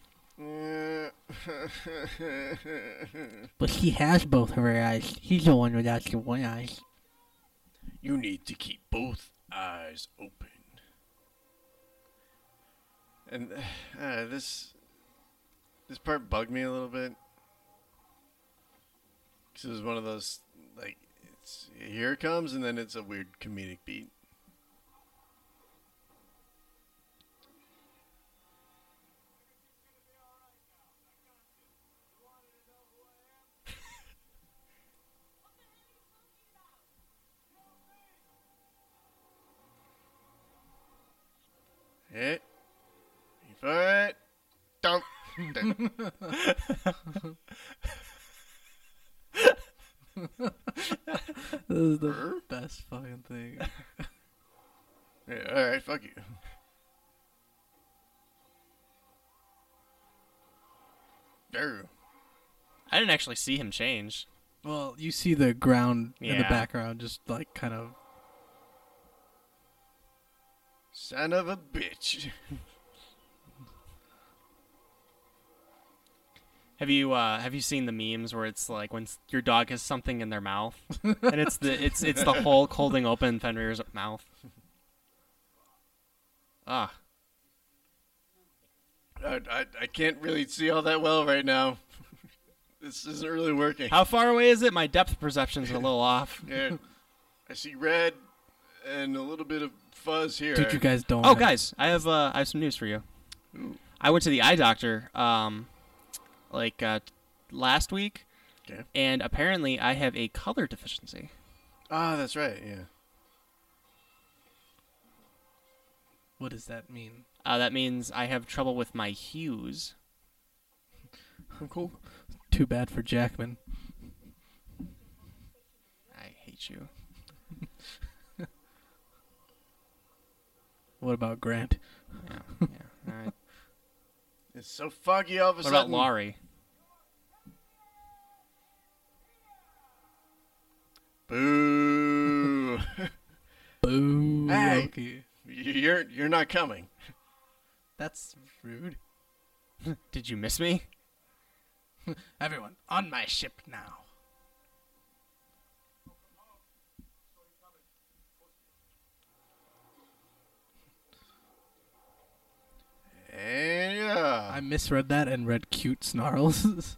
But she has both of her eyes. He's the one without the one eye. You need to keep both eyes open. And this part bugged me a little bit. Because it was one of those, like, it's here it comes, and then it's a weird comedic beat. Hit. For it. Dump. This is the best fucking thing. Yeah, alright, fuck you. There. I didn't actually see him change. Well, you see the ground in the Yeah. background, just like kind of. Son of a bitch. Have you seen the memes where it's like when your dog has something in their mouth, and it's the Hulk holding open Fenrir's mouth. Ah, I can't really see all that well right now. This isn't really working. how far away is it? My depth perception's a little off. Yeah, I see red and a little bit of fuzz here. Dude, you guys don't. Oh, have- guys, I have some news for you. Ooh. I went to the eye doctor last week, Okay. and apparently I have a color deficiency. Ah, that's right. Yeah. What does that mean? That means I have trouble with my hues. Cool. Too bad for Jackman. I hate you. What about Grant? Yeah, yeah. All right. It's so foggy all of a What about sudden. Laurie? Boo. Boo. Hey. Loki. You're not coming. That's rude. Did you miss me? Everyone, on my ship now. And yeah. I misread that and read cute snarls.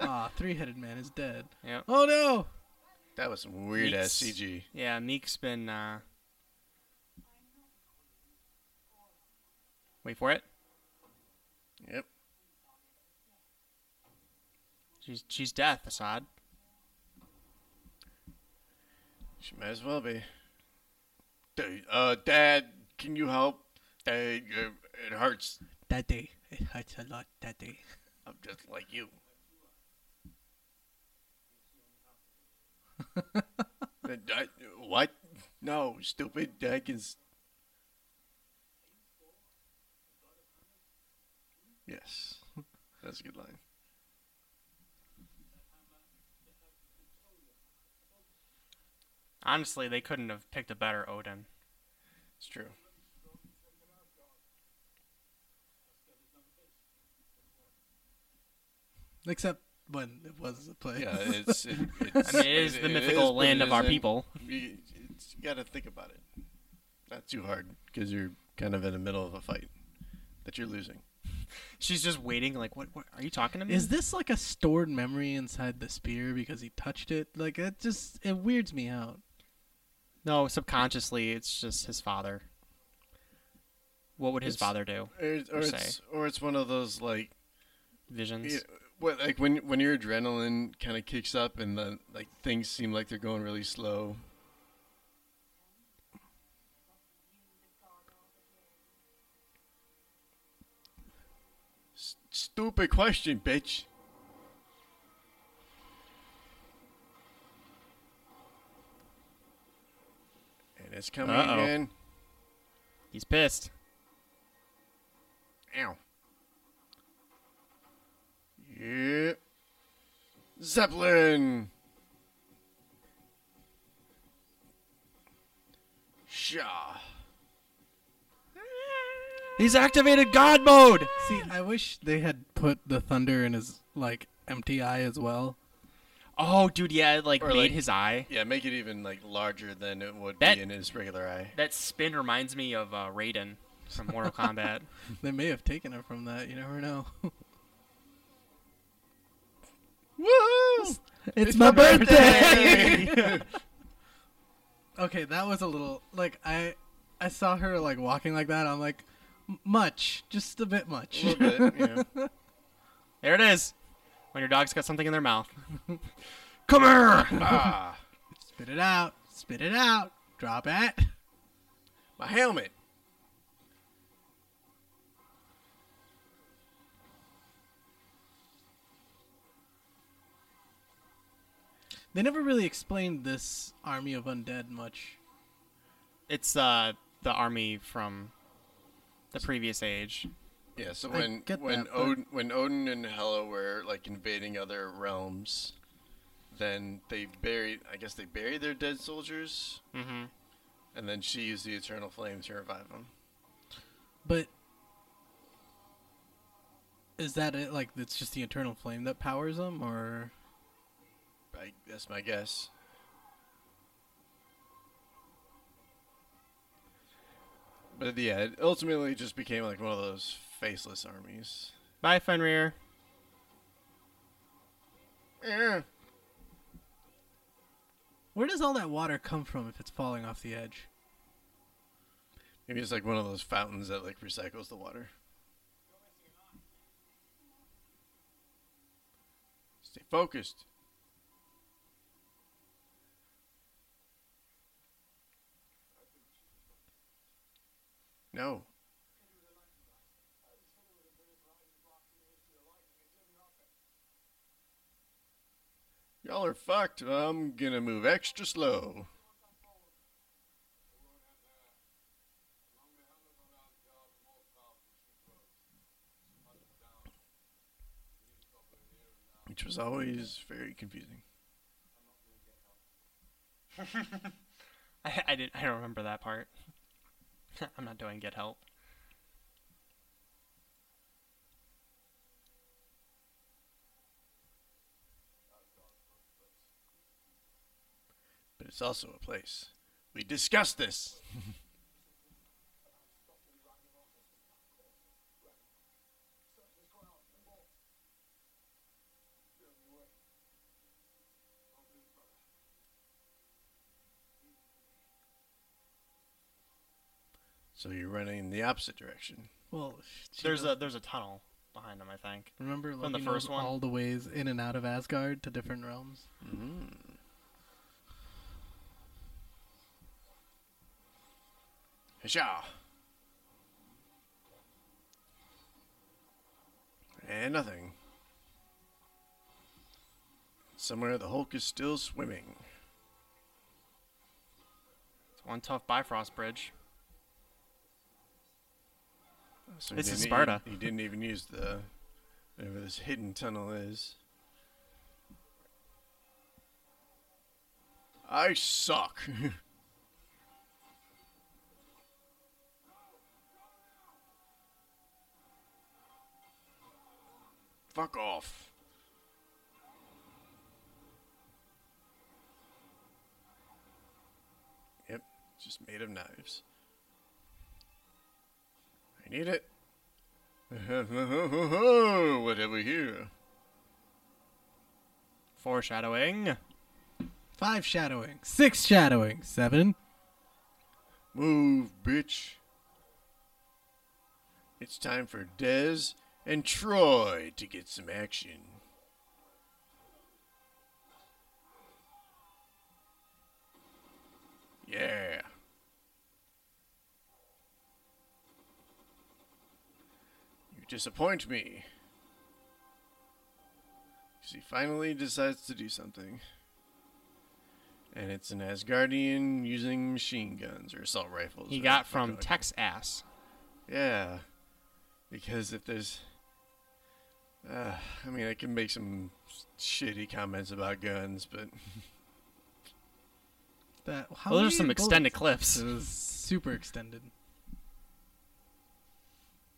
Ah, three-headed man is dead. Yep. Oh no! That was some weird ass CG. Yeah, Meek's been. Wait for it. Yep. She's death, Asad. She might as well be. Dad, can you help? Dad, it hurts. Daddy, it hurts a lot, Daddy. I'm just like you. What? No, stupid. I can. Yes, that's a good line. Honestly, they couldn't have picked a better Odin. It's true. Except when it was a play. Yeah, it's. I mean, it is the mythical land of our people. You got to think about it. Not too hard, because you're kind of in the middle of a fight that you're losing. She's just waiting, like, what are you talking to me? Is this like a stored memory inside the spear because he touched it? Like, it weirds me out. No, subconsciously, it's just his father. What would his father do? Or it's one of those, like, visions. Yeah, like when your adrenaline kind of kicks up and the like things seem like they're going really slow. Stupid question, bitch. And it's coming in. He's pissed. Ow. Yeah. Zeppelin. Shaw. He's activated God mode. See, I wish they had put the thunder in his like empty eye as well. Oh, dude, yeah, it made like, his eye. Yeah, make it even like larger than it would be in his regular eye. That spin reminds me of Raiden from Mortal Kombat. They may have taken it from that. You never know. Woo! It's my birthday. Okay, that was a little like I saw her like walking like that. I'm like, much, just a bit much. A little bit, yeah. There it is. When your dog's got something in their mouth. Come here! Ah, Spit it out. Spit it out. Drop it. my helmet. They never really explained this army of undead much. It's the army from the previous age. Yeah, so I get when that, but- when Odin and Hela were like invading other realms, then they buried their dead soldiers, Mm-hmm. and then she used the eternal flame to revive them. But is that it? Like, it's just the eternal flame that powers them, or? That's my guess. But yeah, it ultimately just became like one of those faceless armies. Bye, Fenrir. Yeah. Where does all that water come from if it's falling off the edge? Maybe it's like one of those fountains that like recycles the water. Stay focused. No. Y'all are fucked. I'm gonna move extra slow. Which was always very confusing. I don't remember that part. I'm not doing get help. But it's also a place. We discussed this. So you're running in the opposite direction. Well, There's a tunnel behind them, I think. remember from the Loki first knows one? all the ways in and out of Asgard to different realms. Mm. Hisha. And nothing. Somewhere the Hulk is still swimming. It's one tough Bifrost bridge. So This he is didn't- Sparta. He didn't even use the whatever this hidden tunnel is. I suck. Fuck off. Yep, just made of knives. I need it. What have we here? Foreshadowing. 5 shadowing, 6 shadowing, 7. Move, bitch. It's time for Dez and Troy to get some action. Yeah. You disappoint me. 'Cause he finally decides to do something. And it's an Asgardian using machine guns or assault rifles. He or got fuck from knows. Texas. Yeah. Because if there's... I mean, I can make some shitty comments about guns, but... How Those are many some bullets? extended clips. It was super extended.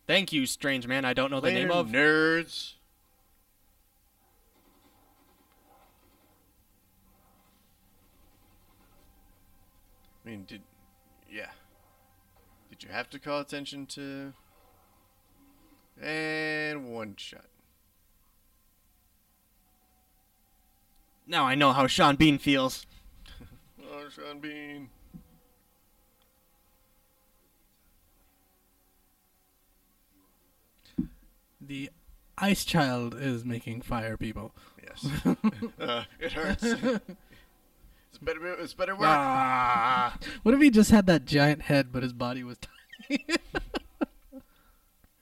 Thank you, strange man. I don't know the Later, name of. nerds. I mean, did you have to call attention to? And one shot. Now I know how Sean Bean feels. Oh, Sean Bean. The Ice Child is making fire people. Yes. It hurts. It's better work. Ah. What if he just had that giant head, but his body was tiny?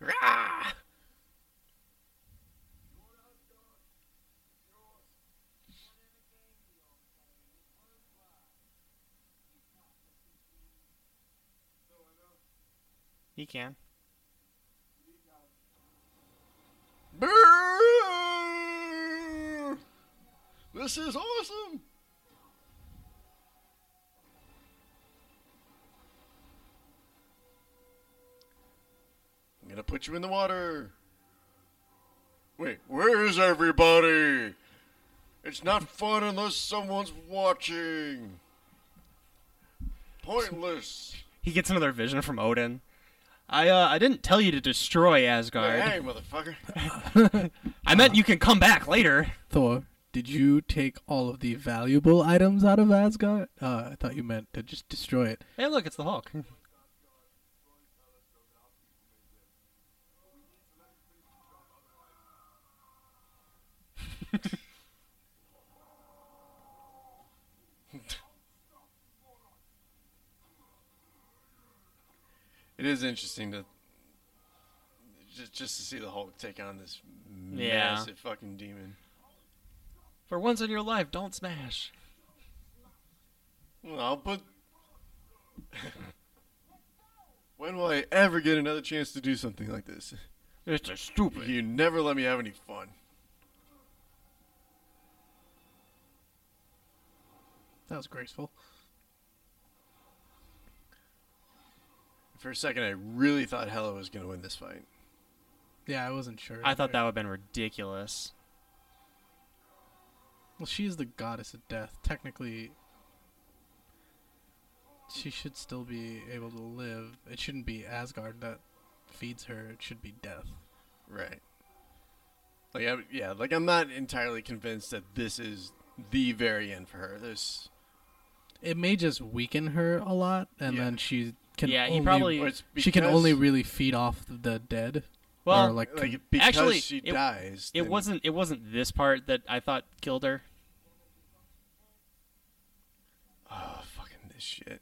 Rah! He can. Brrr! This is awesome. I'm gonna put you in the water. Wait, where is everybody? It's not fun unless someone's watching. Pointless. He gets another vision from Odin. I didn't tell you to destroy Asgard. Hey, motherfucker. I meant you can come back later. Thor, did you take all of the valuable items out of Asgard? I thought you meant to just destroy it. Hey, look, it's the Hulk. It is interesting to just to see the Hulk take on this Yeah. massive fucking demon. For once in your life, don't smash. Well, but when will I ever get another chance to do something like this? It's just stupid. You never let me have any fun. That was graceful. For a second, I really thought Hela was going to win this fight. Yeah, I wasn't sure. I thought that either. would have been ridiculous. Well, she is the goddess of death. Technically, she should still be able to live. It shouldn't be Asgard that feeds her. It should be death. Right. Like I'm not entirely convinced that this is the very end for her. It may just weaken her a lot, and Yeah. then she can Yeah, he only, probably- Or it's she can because- only really feed off the dead. Well, or like because Actually, she it- dies. it then- wasn't this part that I thought killed her. Oh, fucking this shit.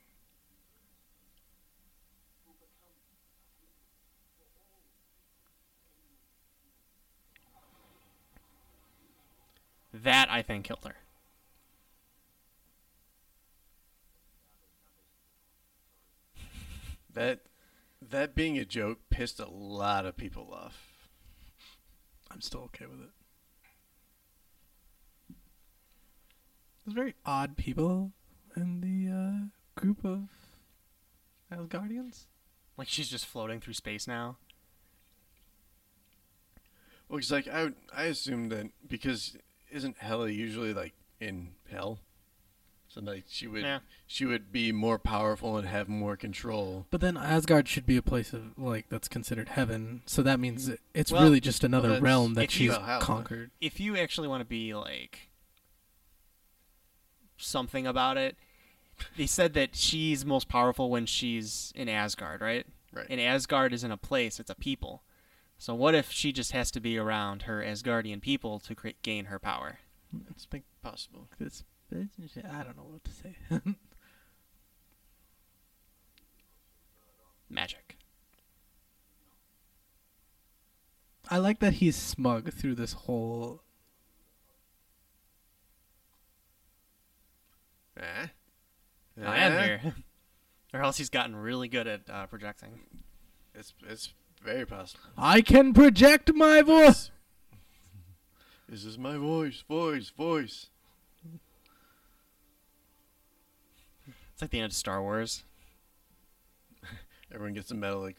That I think killed her. That being a joke pissed a lot of people off. I'm still okay with it. There's very odd people in the group of Asgardians. Like she's just floating through space now. Well, it's like I assumed that because isn't Hela usually like in hell, so like she would be more powerful and have more control. But then Asgard should be a place of like that's considered heaven. So that means it's Well, really just another that's- realm that if she's you- conquered. If you actually want to be like something about it, they said that she's most powerful when she's in Asgard, right? Right. And Asgard isn't a place; it's a people. So what if she just has to be around her Asgardian people to gain her power? It's possible. I don't know what to say. Magic. I like that he's smug through this whole. Eh? I am here. Or else he's gotten really good at projecting. It's very possible. I can project my voice. This is my voice. It's like the end of Star Wars. Everyone gets a medal, like,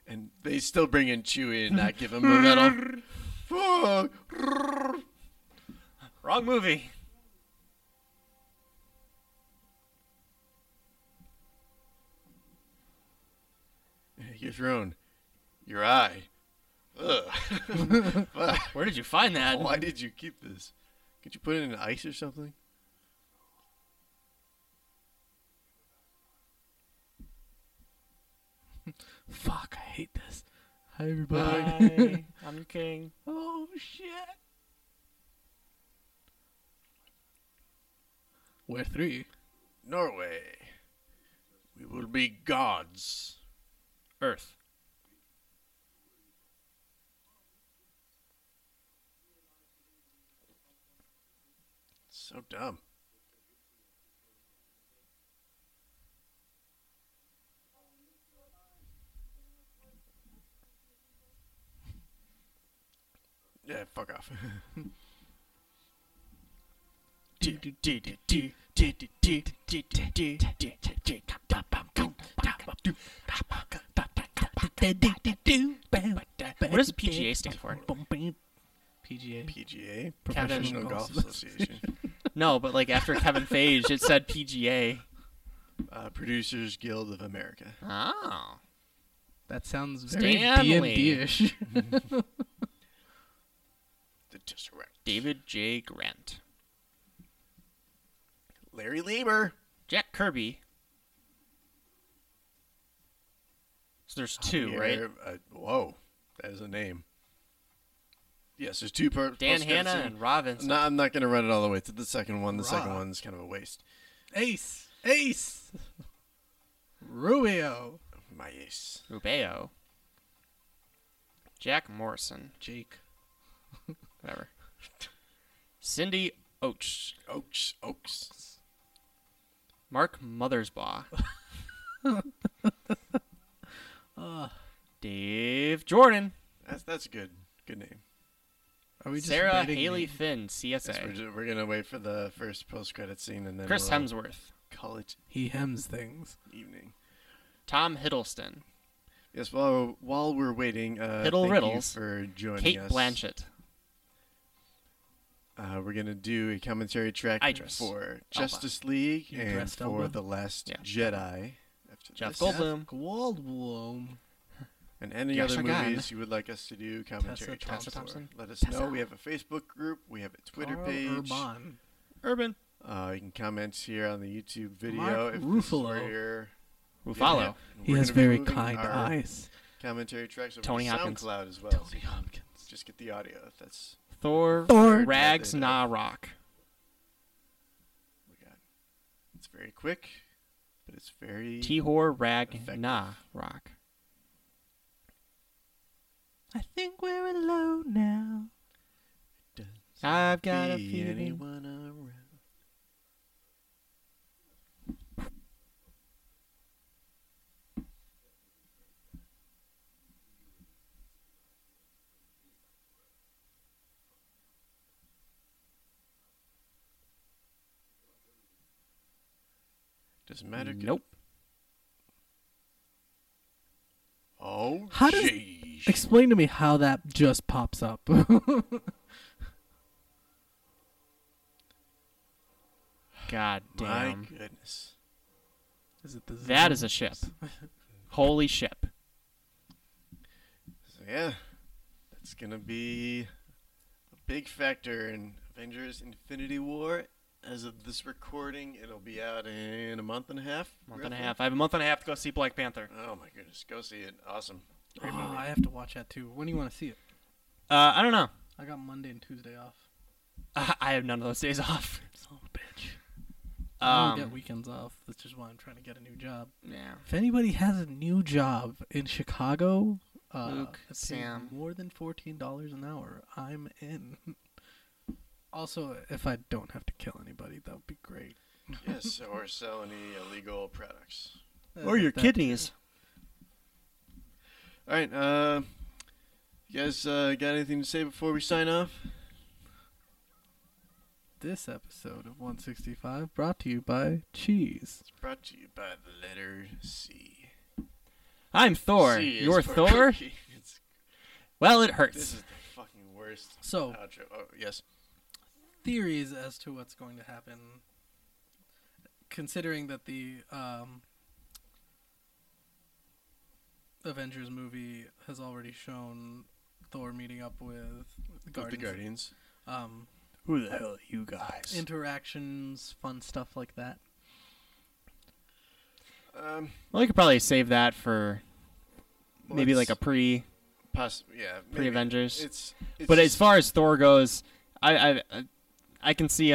and they still bring in Chewie and not give him a medal. Fuck. Wrong movie. Your throne, your eye. Ugh. Fuck. Where did you find that? Why did you keep this? Could you put it in ice or something? Fuck, I hate this. Hi, everybody. Bye. I'm your king. Oh, shit. We're three. Norway. We will be gods. Earth. So dumb. Yeah, fuck off. What does PGA stand for? PGA. PGA, Kevin Professional Golf Association. No, but like after Kevin Feige, it said PGA. Producers Guild of America. Oh. That sounds very Stanley. D&D-ish. The Tesseract. David J. Grant. Larry Lieber. Jack Kirby. So there's two, right? Whoa, that is a name. Yes, there's two Dan Hanna and Robinson. No, I'm not going to run it all the way to the second one. The second Rob. one's kind of a waste. Ace. Rubio. My ace. Rubeo. Jack Morrison. Jake. Whatever. Cindy Oaks. Oaks. Mark Mothersbaugh. Dave Jordan. That's a good name. Are we just Sarah rating Haley names? Finn, Yes, CSA. we're gonna wait for the first post-credit scene and then Chris we'll Hemsworth. call it He hems things. evening. Tom Hiddleston. Yes, while we're waiting, Hiddle thank Riddles. you for joining Kate us. Blanchett. We're gonna do a commentary track Idris for Justice League You and dressed for Elba? The Last Yeah. Jedi. After Jeff this. Goldblum. Goldblum. And any Yash other Gun. movies you would like us to do commentary Tessa tracks for. Thompson. Let us Tessa. know. We have a Facebook group. We have a Twitter Carl page. Urban. Urban. You can comment here on the YouTube video Mark if this is Ruffalo. where you're Ruffalo. Yeah. He We're has gonna be very moving kind our eyes. commentary tracks over Tony to Hopkins. SoundCloud as well. Tony Hopkins. Just get the audio. If that's Thor, Thor. Ragnarok. we got. It's very quick, but it's very. Thor, Ragnarok. I think we're alone now. I've got a be feeling. anyone around. Doesn't matter. Nope. Oh, How does- jeez. Explain to me how that just pops up. God My damn. goodness. Is it the That is a ship. Holy ship. So yeah, that's gonna be a big factor in Avengers: Infinity War. As of this recording, it'll be out in a month and a half. Month and a roughly. half. I have a month and a half to go see Black Panther. Oh my goodness, go see it! Awesome. Oh, Great movie. I have to watch that too. When do you want to see it? I don't know. I got Monday and Tuesday off. I have none of those days off. Son of a bitch. I don't get Um, weekends off. That's just why I'm trying to get a new job. yeah. If anybody has a new job in Chicago, Luke, that pays Sam. more than $14 an hour, I'm in. Also, if I don't have to kill anybody, that would be great. Yes, or sell any illegal products. Or your That- kidneys. All right, you guys got anything to say before we sign off? This episode of 165 brought to you by Cheese. It's brought to you by the letter C. I'm Thor. C is You're for Thor? cookie. Well, it This hurts. is the fucking worst So, outro. Oh, yes. theories as to what's going to happen, considering that the Avengers movie has already shown Thor meeting up with the With Guardians. the Guardians. Who the hell are you guys? Interactions, fun stuff like that. Well, we could probably save that for maybe like a yeah, maybe. pre-Avengers. It's But as far as Thor goes, I can see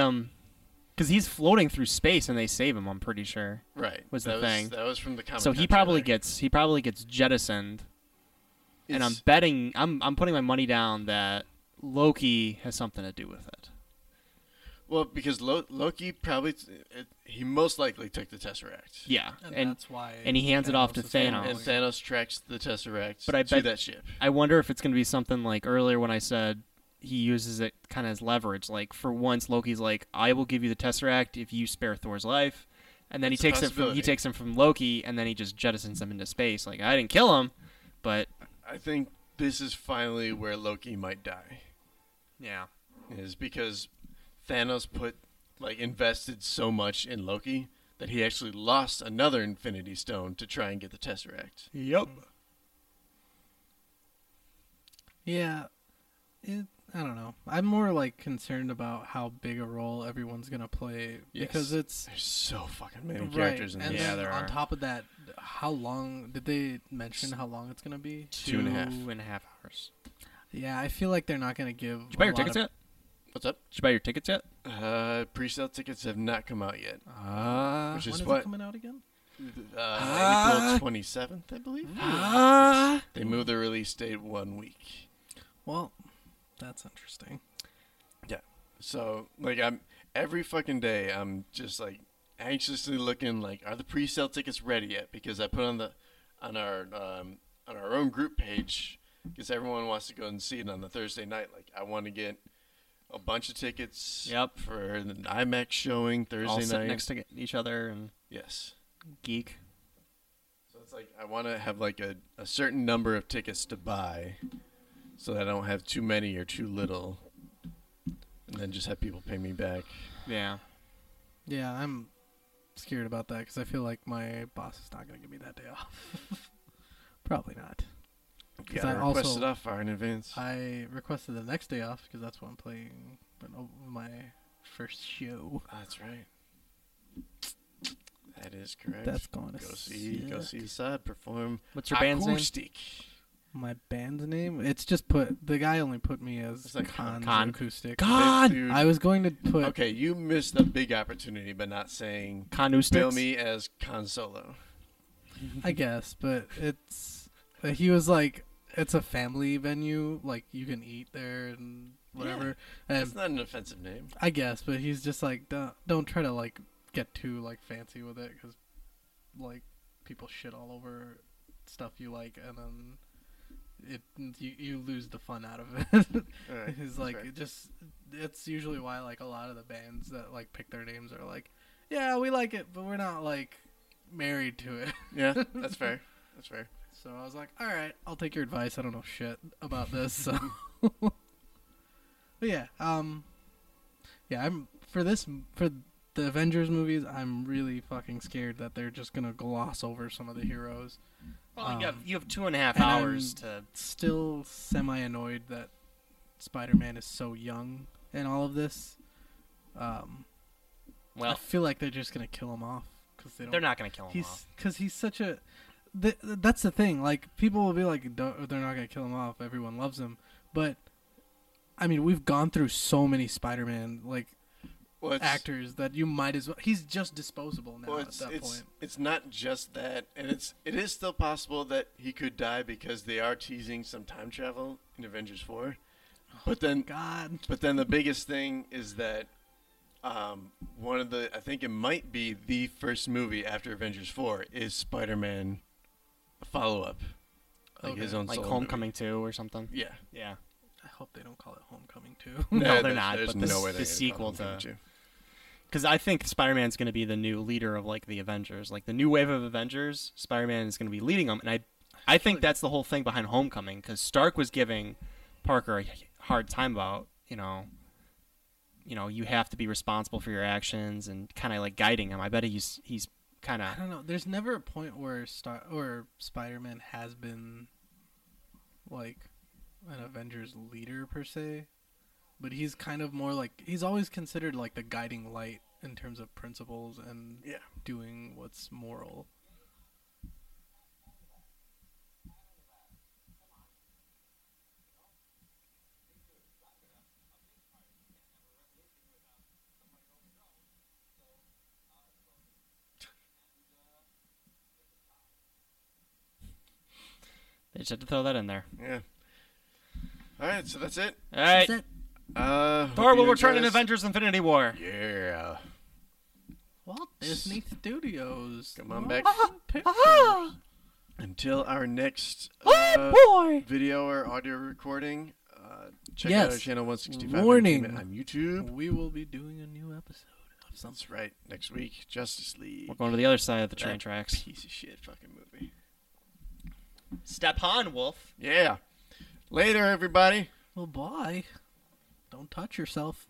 because he's floating through space and they save him. I'm pretty sure. right was that the thing. That was from the comic. So he probably gets jettisoned. And I'm betting I'm putting my money down that Loki has something to do with it. well because Loki probably he most likely took the Tesseract. Yeah, And that's why. and he hands it off to is Thanos. And Thanos tracks the Tesseract But I to bet- that ship. I wonder if it's going to be something like earlier when I said he uses it kind of as leverage. Like for once, Loki's like, "I will give you the Tesseract if you spare Thor's life," and then It's a he possibility. takes him from Loki, and then he just jettisons him into space. Like I didn't kill him, but I think this is finally where Loki might die. yeah, Is because Thanos invested so much in Loki that he actually lost another Infinity Stone to try and get the Tesseract. yep. Yeah, I don't know. I'm more like concerned about how big a role everyone's gonna play because Yes. it's There's so fucking many right. characters in And this. Yeah, then there on are. top of that, how long did they mention how long it's gonna be? 2.5 hours. Yeah, I feel like they're not gonna give. Did you buy your a lot tickets of- yet? What's up? Did you buy your tickets yet? Pre-sale tickets have not come out yet. Which When is is it what coming out again? April 27th, I believe. They moved the release date 1 week. Well, that's interesting. So every fucking day I'm just like anxiously looking like, are the pre-sale tickets ready yet? Because I put on our own group page because everyone wants to go and see it on the Thursday night. Like I want to get a bunch of tickets. Yep. For the IMAX showing All Thursday sit night. next to each other and Yes. geek. So it's like I want to have like a certain number of tickets to buy, so that I don't have too many or too little, and then just have people pay me back. Yeah. Yeah, I'm scared about that because I feel like my boss is not gonna give me that day off. Probably not. You 'Cause gotta I request also- it off far in advance. I requested the next day off because that's when I'm playing my first show. That's right. That is correct. That's going to go see Asad perform. What's your band's name? Acoustic. My band's name? It's just the guy only put me as It's like Khan's Khan. Acoustic. God! Dude, I was going to put... okay, you missed a big opportunity by not saying bill me as Khan Solo. I guess, but he was like, it's a family venue, like you can eat there and whatever. And That's not an offensive name. I guess, but he's just like, don't try to like get too like fancy with it, because like people shit all over stuff you like, and then you lose the fun out of it. Right, He's like, it's usually why like a lot of the bands that like pick their names are like, yeah, we like it, but we're not like married to it. Yeah, that's fair. That's fair. So I was like, all right, I'll take your advice. I don't know shit about this. So, but yeah, I'm for the Avengers movies. I'm really fucking scared that they're just gonna gloss over some of the heroes. Well, you have 2.5 and hours I'm to. Still semi-annoyed that Spider-Man is so young in all of this. I Well, feel like they're just gonna kill him off because they're not going to kill him off. Because he's such a. That's the thing. Like, people will be like, they're not gonna kill him off. Everyone loves him, but I mean, we've gone through so many Spider-Man actors that you might as well. He's just disposable now at that point. It's not just that, and it is still possible that he could die because they are teasing some time travel in Avengers 4. But then the biggest thing is that I think it might be the first movie after Avengers 4 is Spider-Man a follow-up. Like his own like solo Homecoming movie. 2 or something. Yeah. Yeah. I hope they don't call it Homecoming too. No, they're not. There's But no way the they're sequel to. Because I think Spider-Man's going to be the new leader of like the Avengers, like the new wave of Avengers. Spider-Man is going to be leading them, and I think that's the whole thing behind Homecoming. Because Stark was giving Parker a hard time about you have to be responsible for your actions and kind of like guiding him. I bet he's kind of. I don't know. There's never a point where Spider-Man has been like an Avengers leader per se, but he's kind of more like he's always considered like the guiding light in terms of principles and doing what's moral. They just had to throw that in there. Yeah. All right, so that's it. All right. That's it. Thor will return in Avengers Infinity War. Yeah. Walt Disney Studios. Come on back. Pictures. Until our next video or audio recording, check out our channel 165 Warning. on YouTube. We will be doing a new episode of something. That's right. Next week, Justice League. We're going to the other side of the train tracks. Piece of shit fucking movie. Step on, Wolf. Yeah. Later, everybody. Well, bye. Don't touch yourself.